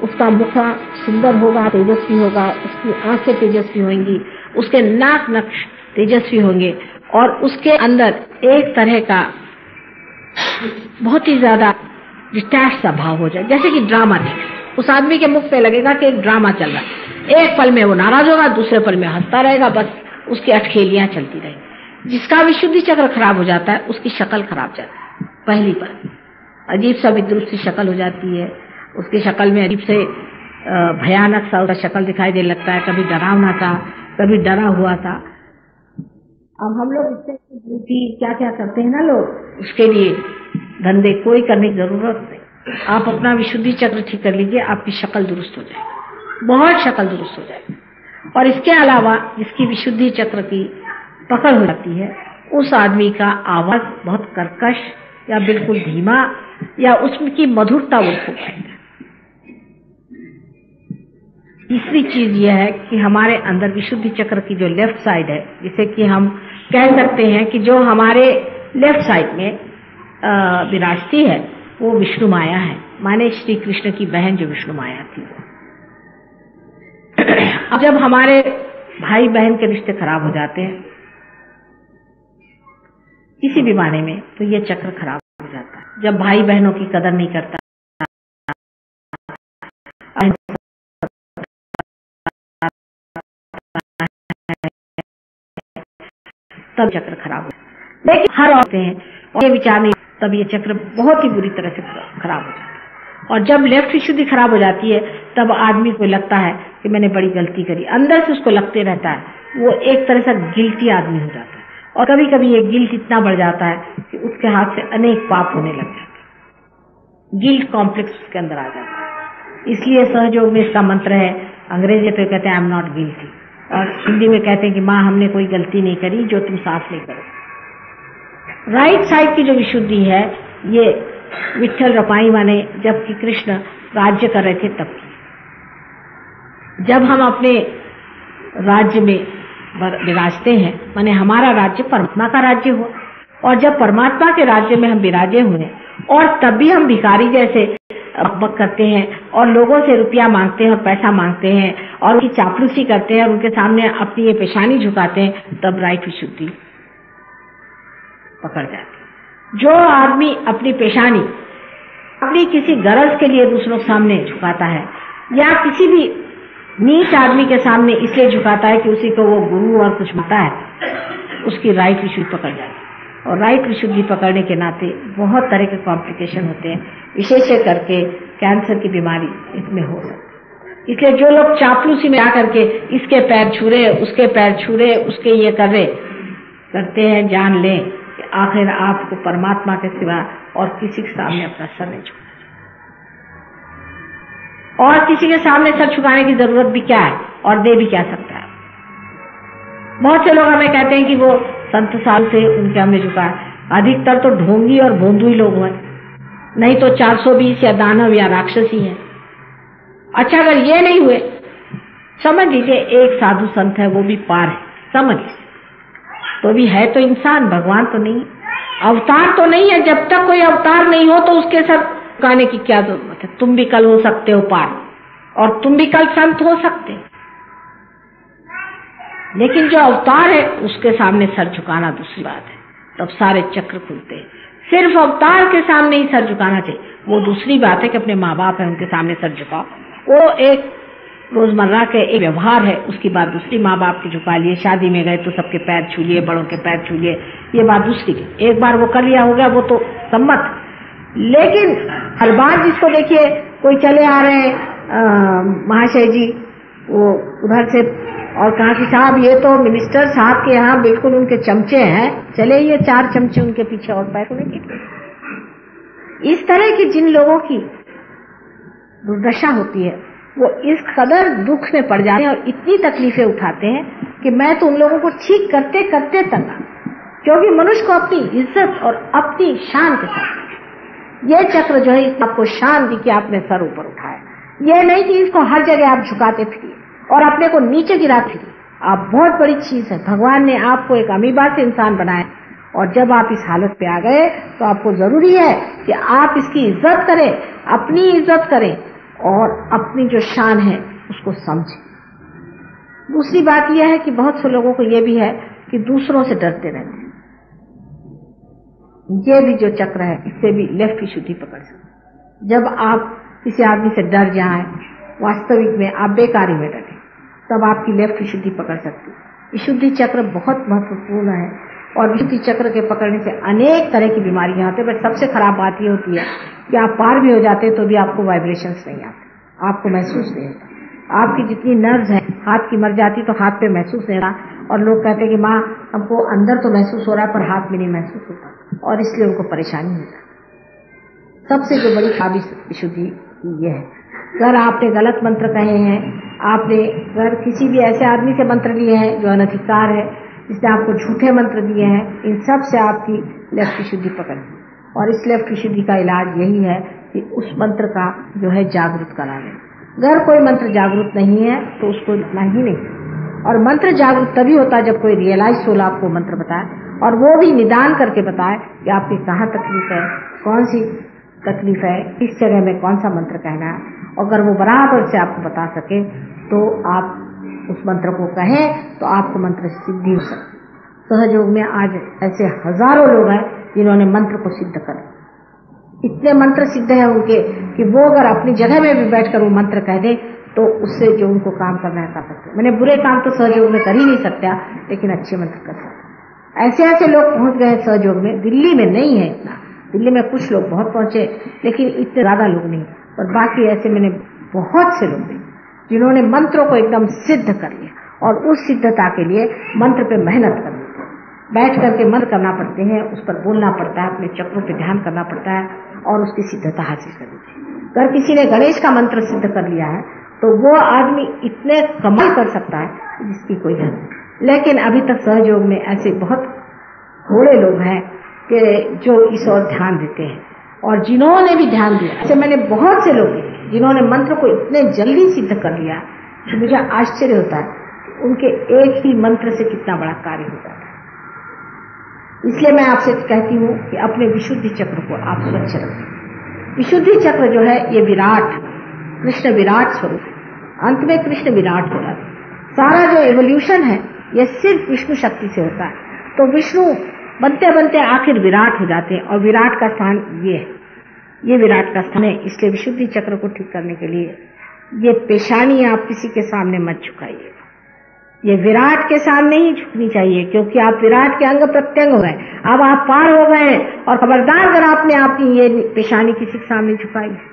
उसका मुख सुंदर होगा, तेजस्वी होगा, उसकी आंखें तेजस्वी होंगी, उसके नाक नक्श तेजस्वी होंगे और उसके अंदर एक तरह का बहुत ही ज्यादा डिटैच सा भाव हो जाए, जैसे कि ड्रामा देख। उस आदमी के मुख पे लगेगा कि एक ड्रामा चल रहा है, एक पल में वो नाराज होगा, दूसरे पल में हंसता रहेगा, बस उसकी अटखेलियां चलती रहेंगी। जिसका विशुद्धि चक्र खराब हो जाता है उसकी शक्ल खराब जाती है। पहली बार अजीब सा विद्रुप सी शक्ल हो जाती है, उसकी शक्ल में अजीब से भयानक सा उसका शक्ल दिखाई देने लगता है, कभी डरावना था, कभी डरा हुआ था। अब हम लोग इससे ड्यूटी क्या क्या करते हैं ना लोग, उसके लिए धंधे कोई करने की जरूरत नहीं। आप अपना विशुद्धि चक्र ठीक कर लीजिए, आपकी शक्ल दुरुस्त हो जाएगी, बहुत शक्ल दुरुस्त हो जाएगी। और इसके अलावा जिसकी विशुद्धि चक्र की पकड़ हो जाती है उस आदमी का आवाज बहुत कर्कश या बिल्कुल धीमा या उसकी मधुरता वो खो जाएगा। तीसरी चीज यह है कि हमारे अंदर विशुद्धि चक्र की जो लेफ्ट साइड है, जिसे कि हम कह सकते हैं कि जो हमारे लेफ्ट साइड में विराजती है वो विष्णु माया है, माने श्री कृष्ण की बहन जो विष्णु माया थी। अब जब हमारे भाई बहन के रिश्ते खराब हो जाते हैं किसी भी माने में, तो ये चक्र खराब हो जाता है। जब भाई बहनों की कदर नहीं करता, तब चक्र खराब हो जाता है। लेकिन हर औरतें हैं और ये विचार नहीं, तब ये चक्र बहुत ही बुरी तरह से खराब हो जाता है। और जब लेफ्ट विशुद्धि खराब हो जाती है तब आदमी को लगता है कि मैंने बड़ी गलती करी, अंदर से उसको लगते रहता है, वो एक तरह से गिल्टी आदमी हो जाता है। और कभी कभी ये गिल्ट इतना बढ़ जाता है कि उसके हाथ से अनेक पाप होने लग जाते हैं, गिल्ट कॉम्प्लेक्स उसके अंदर आ जाता है। इसलिए सहयोग में इसका मंत्र है, अंग्रेजी पे कहते हैं आई एम नॉट गिल्टी, और हिंदी में कहते हैं कि माँ हमने कोई गलती नहीं करी जो तुम साफ नहीं करो। राइट साइड की जो विशुद्धि है ये विट्ठल रपाई माने जबकि कृष्ण राज्य कर रहे थे तब की। जब हम अपने राज्य में विराजते हैं, माने हमारा राज्य परमात्मा का राज्य हुआ, और जब परमात्मा के राज्य में हम विराजे हुए और तब भी हम भिखारी जैसे बक करते हैं और लोगों से रुपया मांगते हैं और पैसा मांगते हैं और उनकी चापलूसी करते हैं और उनके सामने अपनी ये पेशानी झुकाते हैं, तब राइट विशुद्धि पकड़ जाती है। जो आदमी अपनी पेशानी अपनी किसी गरज के लिए दूसरों के सामने झुकाता है या किसी भी नीच आदमी के सामने इसलिए झुकाता है कि उसी को वो गुरु और कुछ मानता है, उसकी राइट विशुद्धि पकड़ जाती है। और राइट विशुद्धि पकड़ने के नाते बहुत तरह के कॉम्प्लिकेशन होते हैं, विशेष करके कैंसर की बीमारी इसमें हो सकती है। इसलिए जो लोग चापलूसी में आकर के इसके पैर छू रहे, उसके पैर छू रहे, उसके ये कर रहे करते हैं, जान लें कि आखिर आपको परमात्मा के सिवा और किसी के सामने अपना सर नहीं झुकाना, और किसी के सामने सर झुकाने की जरूरत भी क्या है और दे भी क्या सकता है। बहुत से लोग हमें कहते हैं कि वो संत साल से उनके हमने झुका है, अधिकतर तो ढोंगी और भोंदू ही लोग हैं, नहीं तो 420 या दानव या राक्षसी है। अच्छा अगर ये नहीं हुए, समझ लीजिए एक साधु संत है, वो भी पार है, समझ तो भी है तो इंसान, भगवान तो नहीं, अवतार तो नहीं है। जब तक कोई अवतार नहीं हो तो उसके साथ झुकाने की क्या जरूरत है। तुम भी कल हो सकते हो पार और तुम भी कल संत हो सकते, लेकिन जो अवतार है उसके सामने सर झुकाना दूसरी बात है, तब सारे चक्र खुलते हैं। सिर्फ अवतार के सामने ही सर झुकाना चाहिए, वो दूसरी बात है कि अपने माँ बाप है उनके सामने सर झुकाओ, वो एक रोजमर्रा के एक व्यवहार है। उसकी बात दूसरी, माँ बाप की झुका लिए, शादी में गए तो सबके पैर छू लिए, बड़ों के पैर छू लिए, ये बात दूसरी की। एक बार वो कर लिया हो गया वो तो सम्मत, लेकिन हर बार जिसको देखिए कोई चले आ रहे हैं महाशय जी वो उधर से और कहा कि साहब ये तो मिनिस्टर साहब के यहाँ बिल्कुल उनके चमचे हैं, चले ये 4 चमचे उनके पीछे और पैर उन्हें। इस तरह की जिन लोगों की दुर्दशा होती है वो इस कदर दुख में पड़ जाते हैं और इतनी तकलीफें उठाते हैं कि मैं तो उन लोगों को ठीक करते करते तंग, क्योंकि मनुष्य को अपनी इज्जत और अपनी शान के साथ ये चक्र जो है आपको शान दी कि आपने सर ऊपर उठाया। ये नहीं कि इसको हर जगह आप झुकाते फिरिए और अपने को नीचे गिराते फिरिए। आप बहुत बड़ी चीज है, भगवान ने आपको एक अमीबा से इंसान बनाया और जब आप इस हालत पे आ गए तो आपको जरूरी है कि आप इसकी इज्जत करें, अपनी इज्जत करें और अपनी जो शान है उसको समझें। दूसरी बात यह है कि बहुत से लोगों को यह भी है कि दूसरों से डरते रहते हैं। ये भी जो चक्र है इससे भी लेफ्ट की शुद्धि पकड़ सकते। जब आप किसी आदमी से डर जाएं, वास्तविक में आप बेकारी में डरे, तब आपकी लेफ्ट की शुद्धि पकड़ सकती। विशुद्धि चक्र बहुत महत्वपूर्ण है और विशुद्धि चक्र के पकड़ने से अनेक तरह की बीमारियां आती है। बट सबसे खराब बात यह होती है कि आप पार भी हो जाते तो भी आपको वाइब्रेशंस नहीं आते, आपको महसूस नहीं होता। आपकी जितनी नर्व्स है, हाथ की मर जाती तो हाथ पे महसूस नहीं रहा और लोग कहते हैं कि माँ हमको अंदर तो महसूस हो रहा है पर हाथ में नहीं महसूस होता और इसलिए उनको परेशानी होता है। सबसे जो बड़ी खराबी विशुद्धि ये है, अगर आपने गलत मंत्र कहे हैं, आपने अगर किसी भी ऐसे आदमी से मंत्र लिए हैं जो अनधिकार है, जिसने आपको झूठे मंत्र दिए हैं, इन सब से आपकी लेफ्ट की शुद्धि पकड़नी और इस लेफ्ट की शुद्धि का इलाज यही है कि उस मंत्र का जो है जागरूक करा लें। अगर कोई मंत्र जागरूक नहीं है तो उसको इतना ही नहीं। और मंत्र जागरूक तभी होता है जब कोई रियलाइज सोल आपको मंत्र बताए और वो भी निदान करके बताए कि आपकी कहाँ तकलीफ है, कौन सी तकलीफ है, किस जगह में कौन सा मंत्र कहना है। अगर वो बराबर से आपको बता सके तो आप उस मंत्र को कहें तो आपको मंत्र सिद्धि हो सकती। सहयोग में आज ऐसे हजारों लोग हैं जिन्होंने मंत्र को सिद्ध कर, इतने मंत्र सिद्ध है उनके कि वो अगर अपनी जगह में भी बैठकर वो मंत्र कह दे तो उससे जो उनको काम करना है कर सकते। मैंने बुरे काम तो सहयोग में कर ही नहीं सकता, लेकिन अच्छे मंत्र कर सकते। ऐसे ऐसे लोग पहुंच गए सहयोग में, दिल्ली में नहीं है इतना, दिल्ली में कुछ लोग बहुत पहुंचे लेकिन इतने ज्यादा लोग नहीं, और बाकी ऐसे मैंने बहुत से लोग देखे जिन्होंने मंत्रों को एकदम सिद्ध कर लिया और उस सिद्धता के लिए मंत्र पे मेहनत करनी है, बैठ करके मंत्र करना पड़ते हैं, उस पर बोलना पड़ता है, अपने चक्रों पे ध्यान करना पड़ता है और उसकी सिद्धता हासिल करनी चाहिए। अगर किसी ने गणेश का मंत्र सिद्ध कर लिया है तो वो आदमी इतने कमाल कर सकता है जिसकी कोई हद नहीं। लेकिन अभी तक सहयोग में ऐसे बहुत थोड़े लोग हैं कि जो इस ओर ध्यान देते हैं और जिन्होंने भी ध्यान दिया, ऐसे मैंने बहुत से लोग देखे जिन्होंने मंत्र को इतने जल्दी सिद्ध कर लिया कि मुझे आश्चर्य होता है उनके एक ही मंत्र से कितना बड़ा कार्य हो जाता है। इसलिए मैं आपसे कहती हूँ कि अपने विशुद्धि चक्र को आप स्वच्छ रखें। विशुद्धि चक्र जो है ये विराट, कृष्ण विराट स्वरूप, अंत में कृष्ण विराट हो रहा है। सारा जो एवोल्यूशन है ये सिर्फ विष्णु शक्ति से होता है। तो विष्णु बनते बनते आखिर विराट हो जाते हैं और विराट का स्थान ये है, ये विराट का स्थान है। इसलिए विशुद्धि चक्र को ठीक करने के लिए ये पेशानी आप किसी के सामने मत झुकाइए, ये विराट के सामने ही झुकनी चाहिए, क्योंकि आप विराट के अंग प्रत्यंग हो गए, अब आप पार हो गए। और खबरदार अगर आपने आपकी ये पेशानी किसी के सामने झुकाई है,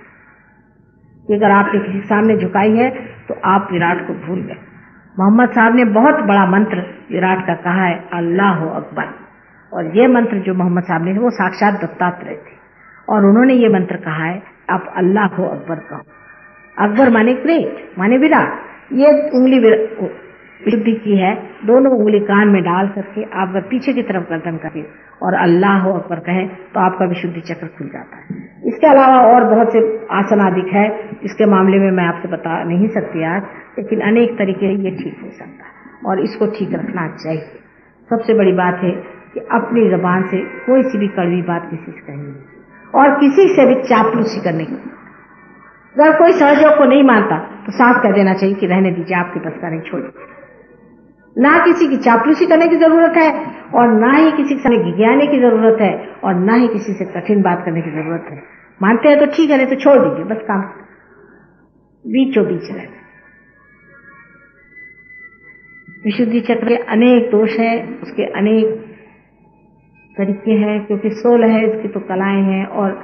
अगर आपने किसी के सामने झुकाई है तो आप विराट को भूल गए। मोहम्मद साहब ने बहुत बड़ा मंत्र विराट का कहा है, अल्लाह अकबर। और ये मंत्र जो मोहम्मद साहब ने, वो साक्षात दत्तात्रेय थे और उन्होंने ये मंत्र कहा है, आप अल्लाह अकबर कहो। अकबर माने ग्रेट, माने विराट। ये उंगली विशुद्धि की है, दोनों उंगली कान में डाल करके आप अगर पीछे की तरफ गर्दन करके और अल्लाह अकबर कहें तो आपका विशुद्धि चक्र खुल जाता है। इसके अलावा और बहुत से आसन आदिक है, इसके मामले में मैं आपसे बता नहीं सकती आज, लेकिन अनेक तरीके ये ठीक हो सकता है और इसको ठीक रखना चाहिए। सबसे बड़ी बात है कि अपनी जबान से कोई सी भी कड़वी बात किसी से कहनी नहीं और किसी से भी चापलूसी करने की। अगर कोई सहयोग को नहीं मानता तो साफ कह देना चाहिए कि रहने दीजिए, आपके बस का नहीं, छोड़िए। ना किसी की चापलूसी करने की जरूरत है और ना ही किसी के सामने घिघियाने की जरूरत है और ना ही किसी से कठिन बात करने की जरूरत है। मानते हैं तो ठीक है, नहीं तो छोड़ दीजिए, बस काम बीचों बीच रहना। विशुद्धि चक्र के अनेक दोष हैं, उसके अनेक तरीके हैं, क्योंकि 16 है इसकी तो कलाएं हैं और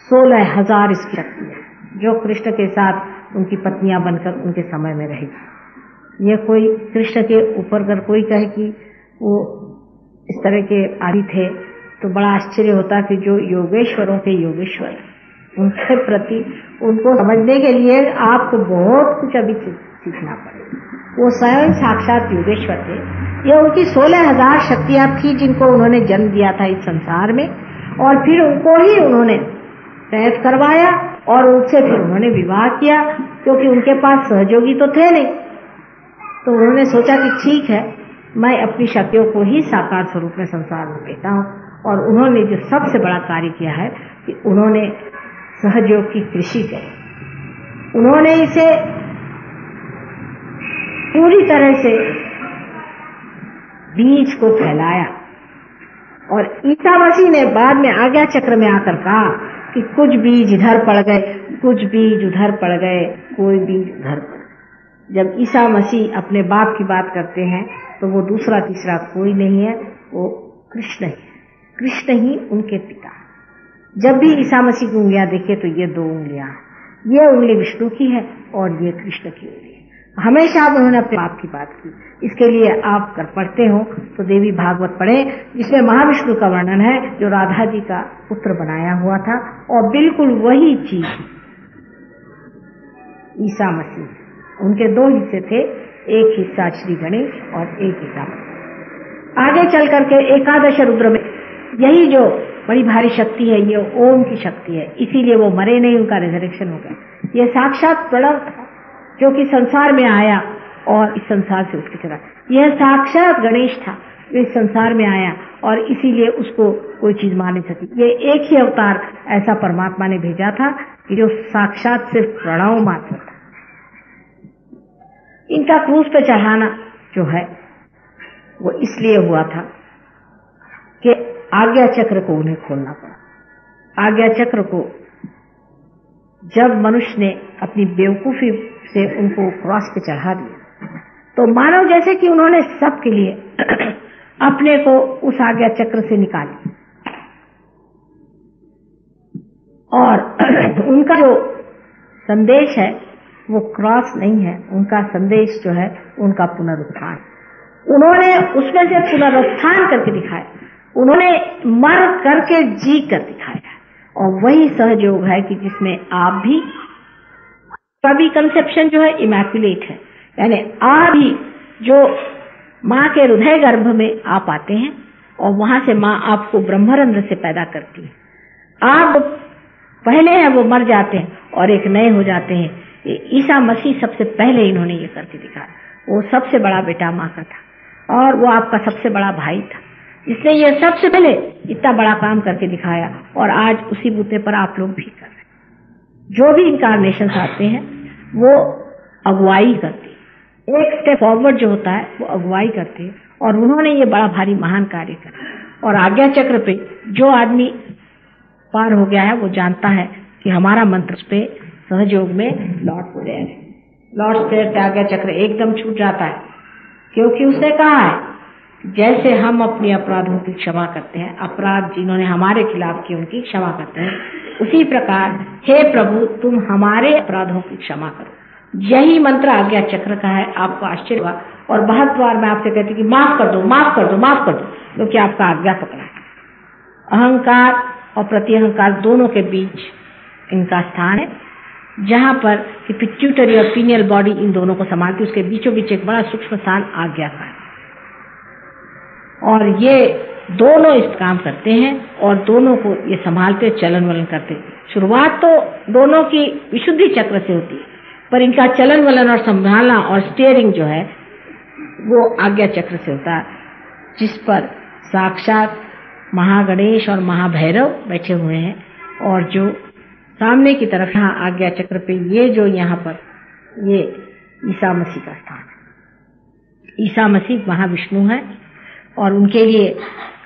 16,000 इसकी शक्ति है जो कृष्ण के साथ उनकी पत्नियां बनकर उनके समय में रहेगी। ये कोई कृष्ण के ऊपर अगर कोई कहे कि वो इस तरह के आदि थे तो बड़ा आश्चर्य होता कि जो योगेश्वरों के योगेश्वर, उनके प्रति उनको समझने के लिए आपको बहुत कुछ अभी सीखना पड़ेगा। वो स्वयं साक्षात योगेश्वर थे, ये उनकी 16,000 शक्तियां थी जिनको उन्होंने जन्म दिया था इस संसार में, और फिर उनको ही उन्होंने तैयार करवाया और उनसे फिर उन्होंने विवाह किया, क्योंकि उनके पास सहयोगी तो थे नहीं। तो उन्होंने सोचा कि ठीक है, मैं अपनी शक्तियों को ही साकार स्वरूप में संसार में देता हूँ। और उन्होंने जो सबसे बड़ा कार्य किया है कि उन्होंने सहयोग की कृषि की। उन्होंने इसे पूरी तरह से बीज को फैलाया। और ईसा मसीह ने बाद में आज्ञा चक्र में आकर कहा कि कुछ बीज इधर पड़ गए, कुछ बीज उधर पड़ गए, कोई बीज उधर पड़ गए। जब ईसा मसीह अपने बाप की बात करते हैं तो वो दूसरा तीसरा कोई नहीं है, वो कृष्ण ही, कृष्ण ही उनके पिता। जब भी ईसा मसीह की उंगलियां देखे तो ये 2 उंगलियां, ये उंगली विष्णु की है और ये कृष्ण की उंगली है। हमेशा उन्होंने अपने बाप की बात की। इसके लिए आप कर पढ़ते हो तो देवी भागवत पढ़े, जिसमें महाविष्णु का वर्णन है जो राधा जी का पुत्र बनाया हुआ था। और बिल्कुल वही चीज ईसा मसीह, उनके 2 हिस्से थे, एक हिस्सा श्री गणेश और एक ईसा मसीह। आगे चल करके एकादश रुद्र में यही जो बड़ी भारी शक्ति है, ये ओम की शक्ति है, इसीलिए वो मरे नहीं, उनका रिजरेक्शन हो गया। ये साक्षात प्रणव था जो कि संसार में आया और इस संसार से उठ के चला। यह साक्षात गणेश था जो इस संसार में आया और इसीलिए उसको कोई चीज मार नहीं सकी। ये एक ही अवतार ऐसा परमात्मा ने भेजा था कि जो साक्षात सिर्फ प्रणव मात्र था। इनका क्रूस पे चढ़ाना जो है वो इसलिए हुआ था कि आज्ञा चक्र को उन्हें खोलना पड़ा। आज्ञा चक्र को जब मनुष्य ने अपनी बेवकूफी से उनको क्रॉस पे चढ़ा दिया तो मानो जैसे कि उन्होंने सबके लिए अपने को उस आज्ञा चक्र से निकाली। और उनका जो संदेश है वो क्रॉस नहीं है, उनका संदेश जो है उनका पुनरुत्थान। उन्होंने उसमें से पुनरुत्थान करके दिखाया, उन्होंने मर करके जी कर दिखाया। और वही सहयोग है कि जिसमें आप भी, सभी कंसेप्शन जो है इमैक्युलेट है, यानी आप भी जो माँ के हृदय गर्भ में आप आते हैं और वहां से माँ आपको ब्रह्मरंध्र से पैदा करती है। आप पहले हैं वो मर जाते हैं और एक नए हो जाते हैं। ईसा मसीह सबसे पहले इन्होंने ये करके दिखाया। वो सबसे बड़ा बेटा माँ का था और वो आपका सबसे बड़ा भाई था, इसलिए ये सबसे पहले इतना बड़ा काम करके दिखाया। और आज उसी बूते पर आप लोग भी कर रहे हैं। जो भी इनकारनेशन आते हैं वो अगुवाई करते हैं, एक स्टेप फॉरवर्ड जो होता है वो अगुवाई करते हैं। और उन्होंने ये बड़ा भारी महान कार्य करा। और आज्ञा चक्र पे जो आदमी पार हो गया है वो जानता है कि हमारा मंत्र उस पे सहयोग में लॉर्ड प्रेयर है। लॉर्ड प्रेयर से आज्ञा चक्र एकदम छूट जाता है, क्योंकि उसने कहा है जैसे हम अपने अपराधों की क्षमा करते हैं, अपराध जिन्होंने हमारे खिलाफ किए उनकी क्षमा करते हैं, उसी प्रकार हे प्रभु तुम हमारे अपराधों की क्षमा करो। यही मंत्र आज्ञा चक्र का है। आपको आश्चर्य हुआ और बहुत बार मैं आपसे कहती कि माफ कर दो, माफ कर दो, माफ कर दो, क्योंकि आपका आज्ञा पकड़ा है। अहंकार और प्रतिअहंकार दोनों के बीच इनका स्थान है, जहां पर कि पिट्यूटरी और पीनियल बॉडी इन दोनों को संभालती, उसके बीचों बीच एक बड़ा सूक्ष्म स्थान आज्ञा का है। और ये दोनों इस काम करते हैं और दोनों को ये संभालते चलन वलन करते। शुरुआत तो दोनों की विशुद्धि चक्र से होती है, पर इनका चलन वलन और संभालना और स्टीयरिंग जो है वो आज्ञा चक्र से होता है, जिस पर साक्षात महागणेश और महाभैरव बैठे हुए हैं। और जो सामने की तरफ यहाँ आज्ञा चक्र पे ये जो यहाँ पर ये ईसा मसीह का स्थान है। ईसा मसीह महाविष्णु है और उनके लिए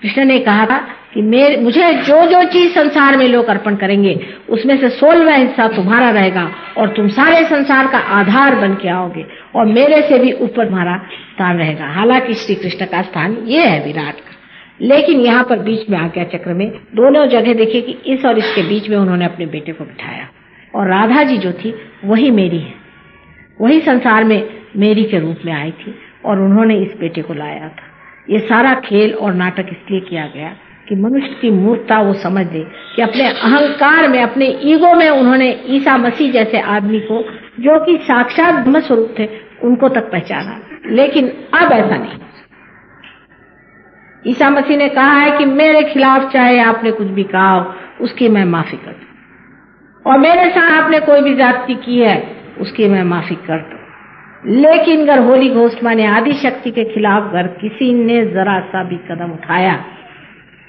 कृष्ण ने कहा था कि मुझे जो जो चीज संसार में लोग अर्पण करेंगे उसमें से 16वां हिस्सा तुम्हारा रहेगा और तुम सारे संसार का आधार बन के आओगे और मेरे से भी ऊपर तुम्हारा स्थान रहेगा। हालांकि श्री कृष्ण का स्थान ये है विराट का, लेकिन यहाँ पर बीच में आज्ञा चक्र में दोनों जगह देखिए कि इस और इसके बीच में उन्होंने अपने बेटे को बिठाया। और राधा जी जो थी वही मेरी है, वही संसार में मेरी के रूप में आई थी और उन्होंने इस बेटे को लाया था। ये सारा खेल और नाटक इसलिए किया गया कि मनुष्य की मूर्खता वो समझ ले कि अपने अहंकार में, अपने ईगो में उन्होंने ईसा मसीह जैसे आदमी को जो कि साक्षात ब्रह्म स्वरूप थे उनको तक पहचाना। लेकिन अब ऐसा नहीं, ईसा मसीह ने कहा है कि मेरे खिलाफ चाहे आपने कुछ भी कहा हो, उसकी मैं माफी कर दूं, और मेरे साथ आपने कोई भी ज्यादती की है उसकी मैं माफी कर दूं। लेकिन अगर होली घोस्ट माने आदि शक्ति के खिलाफ अगर किसी ने जरा सा भी कदम उठाया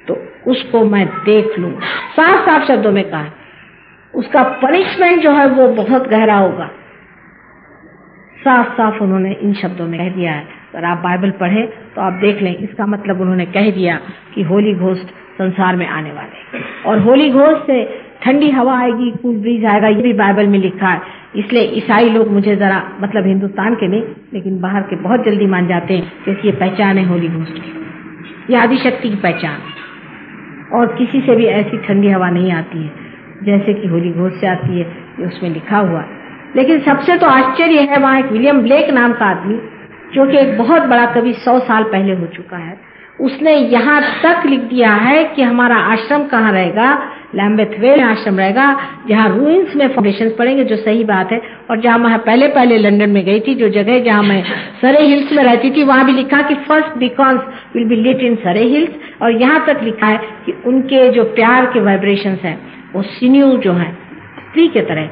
तो उसको मैं देख लूं। साफ साफ शब्दों में कहा, उसका पनिशमेंट जो है वो बहुत गहरा होगा। साफ साफ उन्होंने इन शब्दों में कह दिया है। अगर आप बाइबल पढ़े तो आप देख लें, इसका मतलब उन्होंने कह दिया कि होली घोस्ट संसार में आने वाले, और होली घोस्ट से ठंडी हवा आएगी, कूल ब्रीज आएगा, ये भी बाइबल में लिखा है। इसलिए ईसाई लोग मुझे जरा, मतलब हिंदुस्तान के नहीं लेकिन बाहर के, बहुत जल्दी मान जाते हैं क्योंकि ये पहचान है होली घोस्ट की, ये आदिशक्ति की पहचान, और किसी से भी ऐसी ठंडी हवा नहीं आती है जैसे कि होली घोस्ट से आती है, ये उसमें लिखा हुआ। लेकिन सबसे तो आश्चर्य है, वहां एक विलियम ब्लेक नाम का आदमी, जो कि एक बहुत बड़ा कवि 100 साल पहले हो चुका है, उसने यहाँ तक लिख दिया है कि हमारा आश्रम कहाँ रहेगा, लैम्बेथ वेल आश्रम रहेगा, जहाँ रूइंस में फाउंडेशंस पड़ेंगे, जो सही बात है। और जहाँ मैं पहले लंदन में गई थी, जो जगह जहाँ मैं सरे हिल्स में रहती थी, वहां भी लिखा कि फर्स्ट बीकॉन्स विल बी लिट इन सरे हिल्स, और यहाँ तक लिखा है कि उनके जो प्यार के वाइब्रेशंस हैं वो सिन्यू जो है स्त्री के तरह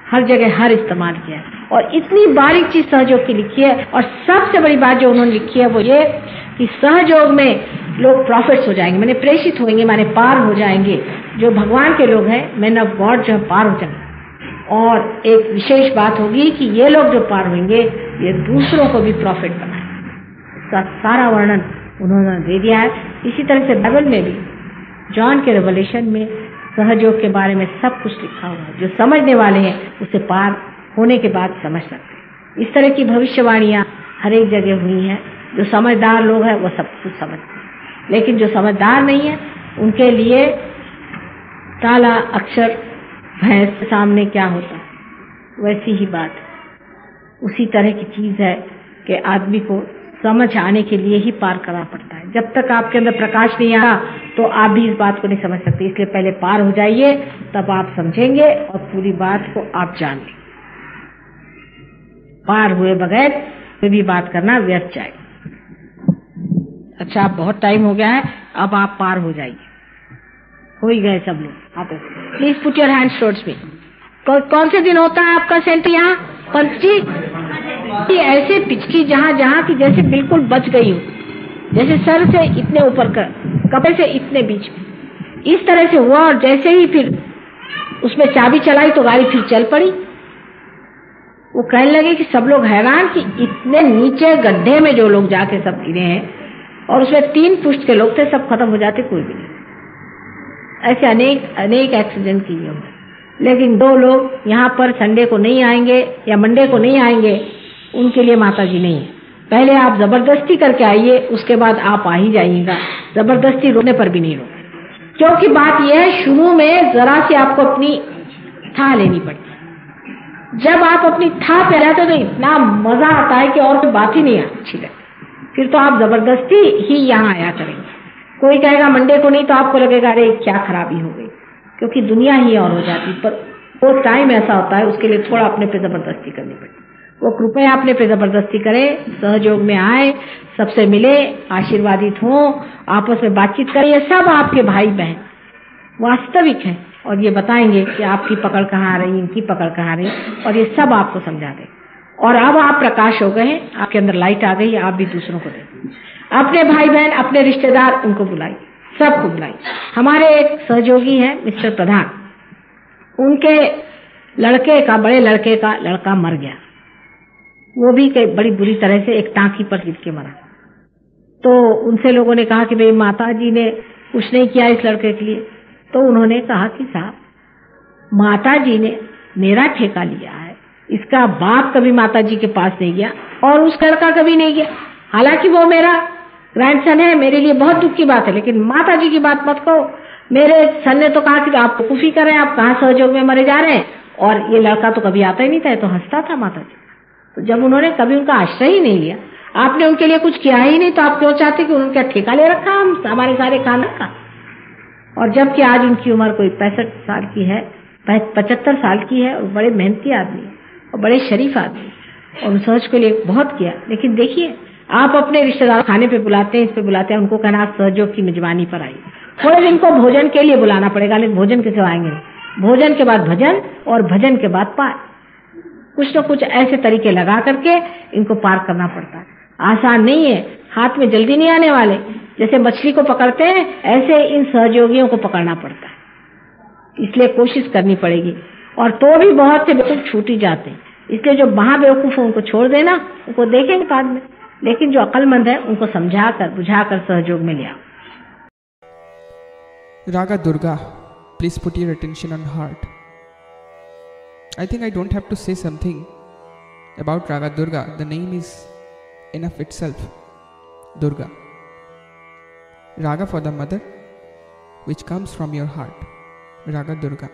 हर जगह हर इस्तेमाल किया है। और इतनी बारीक चीज सहयोग की लिखी है। और सबसे बड़ी बात जो उन्होंने लिखी है वो ये कि सहयोग में लोग प्रॉफिट्स हो जाएंगे, माने प्रेषित होंगे, माने पार हो जाएंगे। जो भगवान के लोग हैं, मैन ऑफ गॉड, जो पार हो जाएंगे। और एक विशेष बात होगी कि ये लोग जो पार होंगे ये दूसरों को भी प्रॉफिट बनाएंगे। इसका सारा वर्णन उन्होंने दे दिया है। इसी तरह से बाइबल में भी जॉन के रेवलेशन में सहयोग के बारे में सब कुछ लिखा हुआ है। जो समझने वाले हैं उसे पार होने के बाद समझ सकते हैं। इस तरह की भविष्यवाणियां हर एक जगह हुई हैं। जो समझदार लोग हैं वो सब कुछ समझते हैं, लेकिन जो समझदार नहीं है उनके लिए काला अक्षर भैंस के सामने क्या होता है, वैसी ही बात है। उसी तरह की चीज है कि आदमी को समझ आने के लिए ही पार करना पड़ता है। जब तक आपके अंदर प्रकाश नहीं आया तो आप भी इस बात को नहीं समझ सकते। इसलिए पहले पार हो जाइए, तब आप समझेंगे और पूरी बात को आप जान लेंगे। पार हुए बगैर कोई भी बात करना व्यर्थ जाएगा। अच्छा, अब बहुत टाइम हो गया है, अब आप पार हो जाइए। हो ही गए सब लोग। आप please put your hands towards me. कौन से दिन होता है आपका सेंटर यहाँ? पंची ऐसे पिचकी जहाँ जहाँ की जैसे बिल्कुल बच गई हो, जैसे सर से इतने ऊपर कर, कपड़े से इतने बीच में, इस तरह से हुआ। और जैसे ही फिर उसमें चाबी चलाई तो गाड़ी फिर चल पड़ी। वो कहने लगे कि सब लोग हैरान कि इतने नीचे गड्ढे में जो लोग जाके सब गिरे हैं, और उसमें 3 पुष्ट के लोग थे, सब खत्म हो जाते, कोई भी नहीं। ऐसे अनेक एक्सीडेंट किए होंगे। लेकिन 2 लोग यहाँ पर संडे को नहीं आएंगे या मंडे को नहीं आएंगे, उनके लिए माता जी नहीं है। पहले आप जबरदस्ती करके आइए, उसके बाद आप आ ही जाइएगा। जबरदस्ती रोने पर भी नहीं रोके, क्योंकि बात यह है शुरू में जरा सी आपको अपनी था लेनी पड़ती। जब आप अपनी था पे रहते तो इतना मजा आता है कि और कोई बात ही नहीं अच्छी लगती। फिर तो आप जबरदस्ती ही यहाँ आया करेंगे। कोई कहेगा मंडे को नहीं तो आपको लगेगा अरे क्या खराबी हो गई, क्योंकि दुनिया ही और हो जाती। पर वो टाइम ऐसा होता है, उसके लिए थोड़ा अपने पे जबरदस्ती करनी पड़ती। वो कृपया अपने पे जबरदस्ती करें, सहयोग में आए, सबसे मिले, आशीर्वादित हो, आपस में बातचीत करें। ये सब आपके भाई बहन वास्तविक हैं और ये बताएंगे कि आपकी पकड़ कहाँ आ रही, इनकी पकड़ कहाँ आ रही, और ये सब आपको समझा दें। और अब आप प्रकाश हो गए हैं, आपके अंदर लाइट आ गई, आप भी दूसरों को दें। अपने भाई बहन, अपने रिश्तेदार, उनको बुलाइए, सबको बुलाइए। हमारे एक सहयोगी हैं मिस्टर प्रधान, उनके लड़के का, बड़े लड़के का लड़का मर गया। वो भी बड़ी बुरी तरह से एक टांकी पर गिर के मरा। तो उनसे लोगों ने कहा कि भाई माता जी ने कुछ नहीं किया इस लड़के के लिए। तो उन्होंने कहा कि साहब माता जी ने मेरा ठेका लिया है, इसका बाप कभी माता जी के पास नहीं गया और उस लड़का कभी नहीं गया। हालांकि वो मेरा ग्रैंडसन है, मेरे लिए बहुत दुख की बात है, लेकिन माता जी की बात मत कहो। मेरे सन ने तो कहा कि आप कुफी कर रहे हैं, आप कहाँ सहयोग में मरे जा रहे हैं, और ये लड़का तो कभी आता ही नहीं था, तो हंसता था माता जी। तो जब उन्होंने कभी उनका आश्रय ही नहीं लिया, आपने उनके लिए कुछ किया ही नहीं, तो आप क्यों चाहते कि उनका ठेका ले रखा हम हमारे सारे खाना का। और जबकि आज उनकी उम्र कोई 65 साल की है, 75 साल की है, और बड़े मेहनती आदमी है और बड़े शरीफ आदमी, और सहज के लिए बहुत किया। लेकिन देखिए आप अपने रिश्तेदार खाने पे बुलाते हैं, इस पे बुलाते हैं, उनको कहना आप सहयोग की मेजबानी पर आइए। थोड़े दिन को भोजन के लिए बुलाना पड़ेगा, लेकिन भोजन के सिवा आएंगे नहीं। भोजन के बाद भजन और भजन के बाद पार, कुछ न कुछ ऐसे तरीके लगा करके इनको पार करना पड़ता है। आसान नहीं है, हाथ में जल्दी नहीं आने वाले। जैसे मछली को पकड़ते हैं ऐसे इन सहयोगियों को पकड़ना पड़ता है, इसलिए कोशिश करनी पड़ेगी। और तो भी बहुत से बेवकूफ छूट ही जाते हैं, इसलिए जो महाबेवकूफ है उनको छोड़ देना, उनको देखेंगे बाद में, लेकिन जो अक्लमंद है उनको समझाकर बुझाकर सहयोग में ले आओ। Raga Durga, please put your attention on heart. I think I don't have to say something about Raga Durga. The name is enough itself. Durga. Raga for the mother, which comes from your heart. Raga Durga.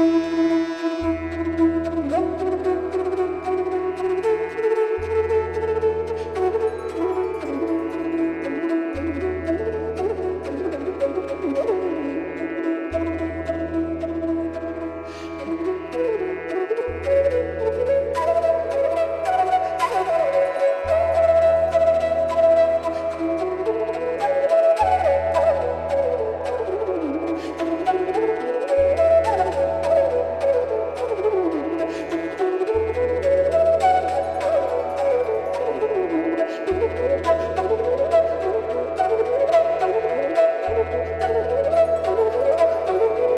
Om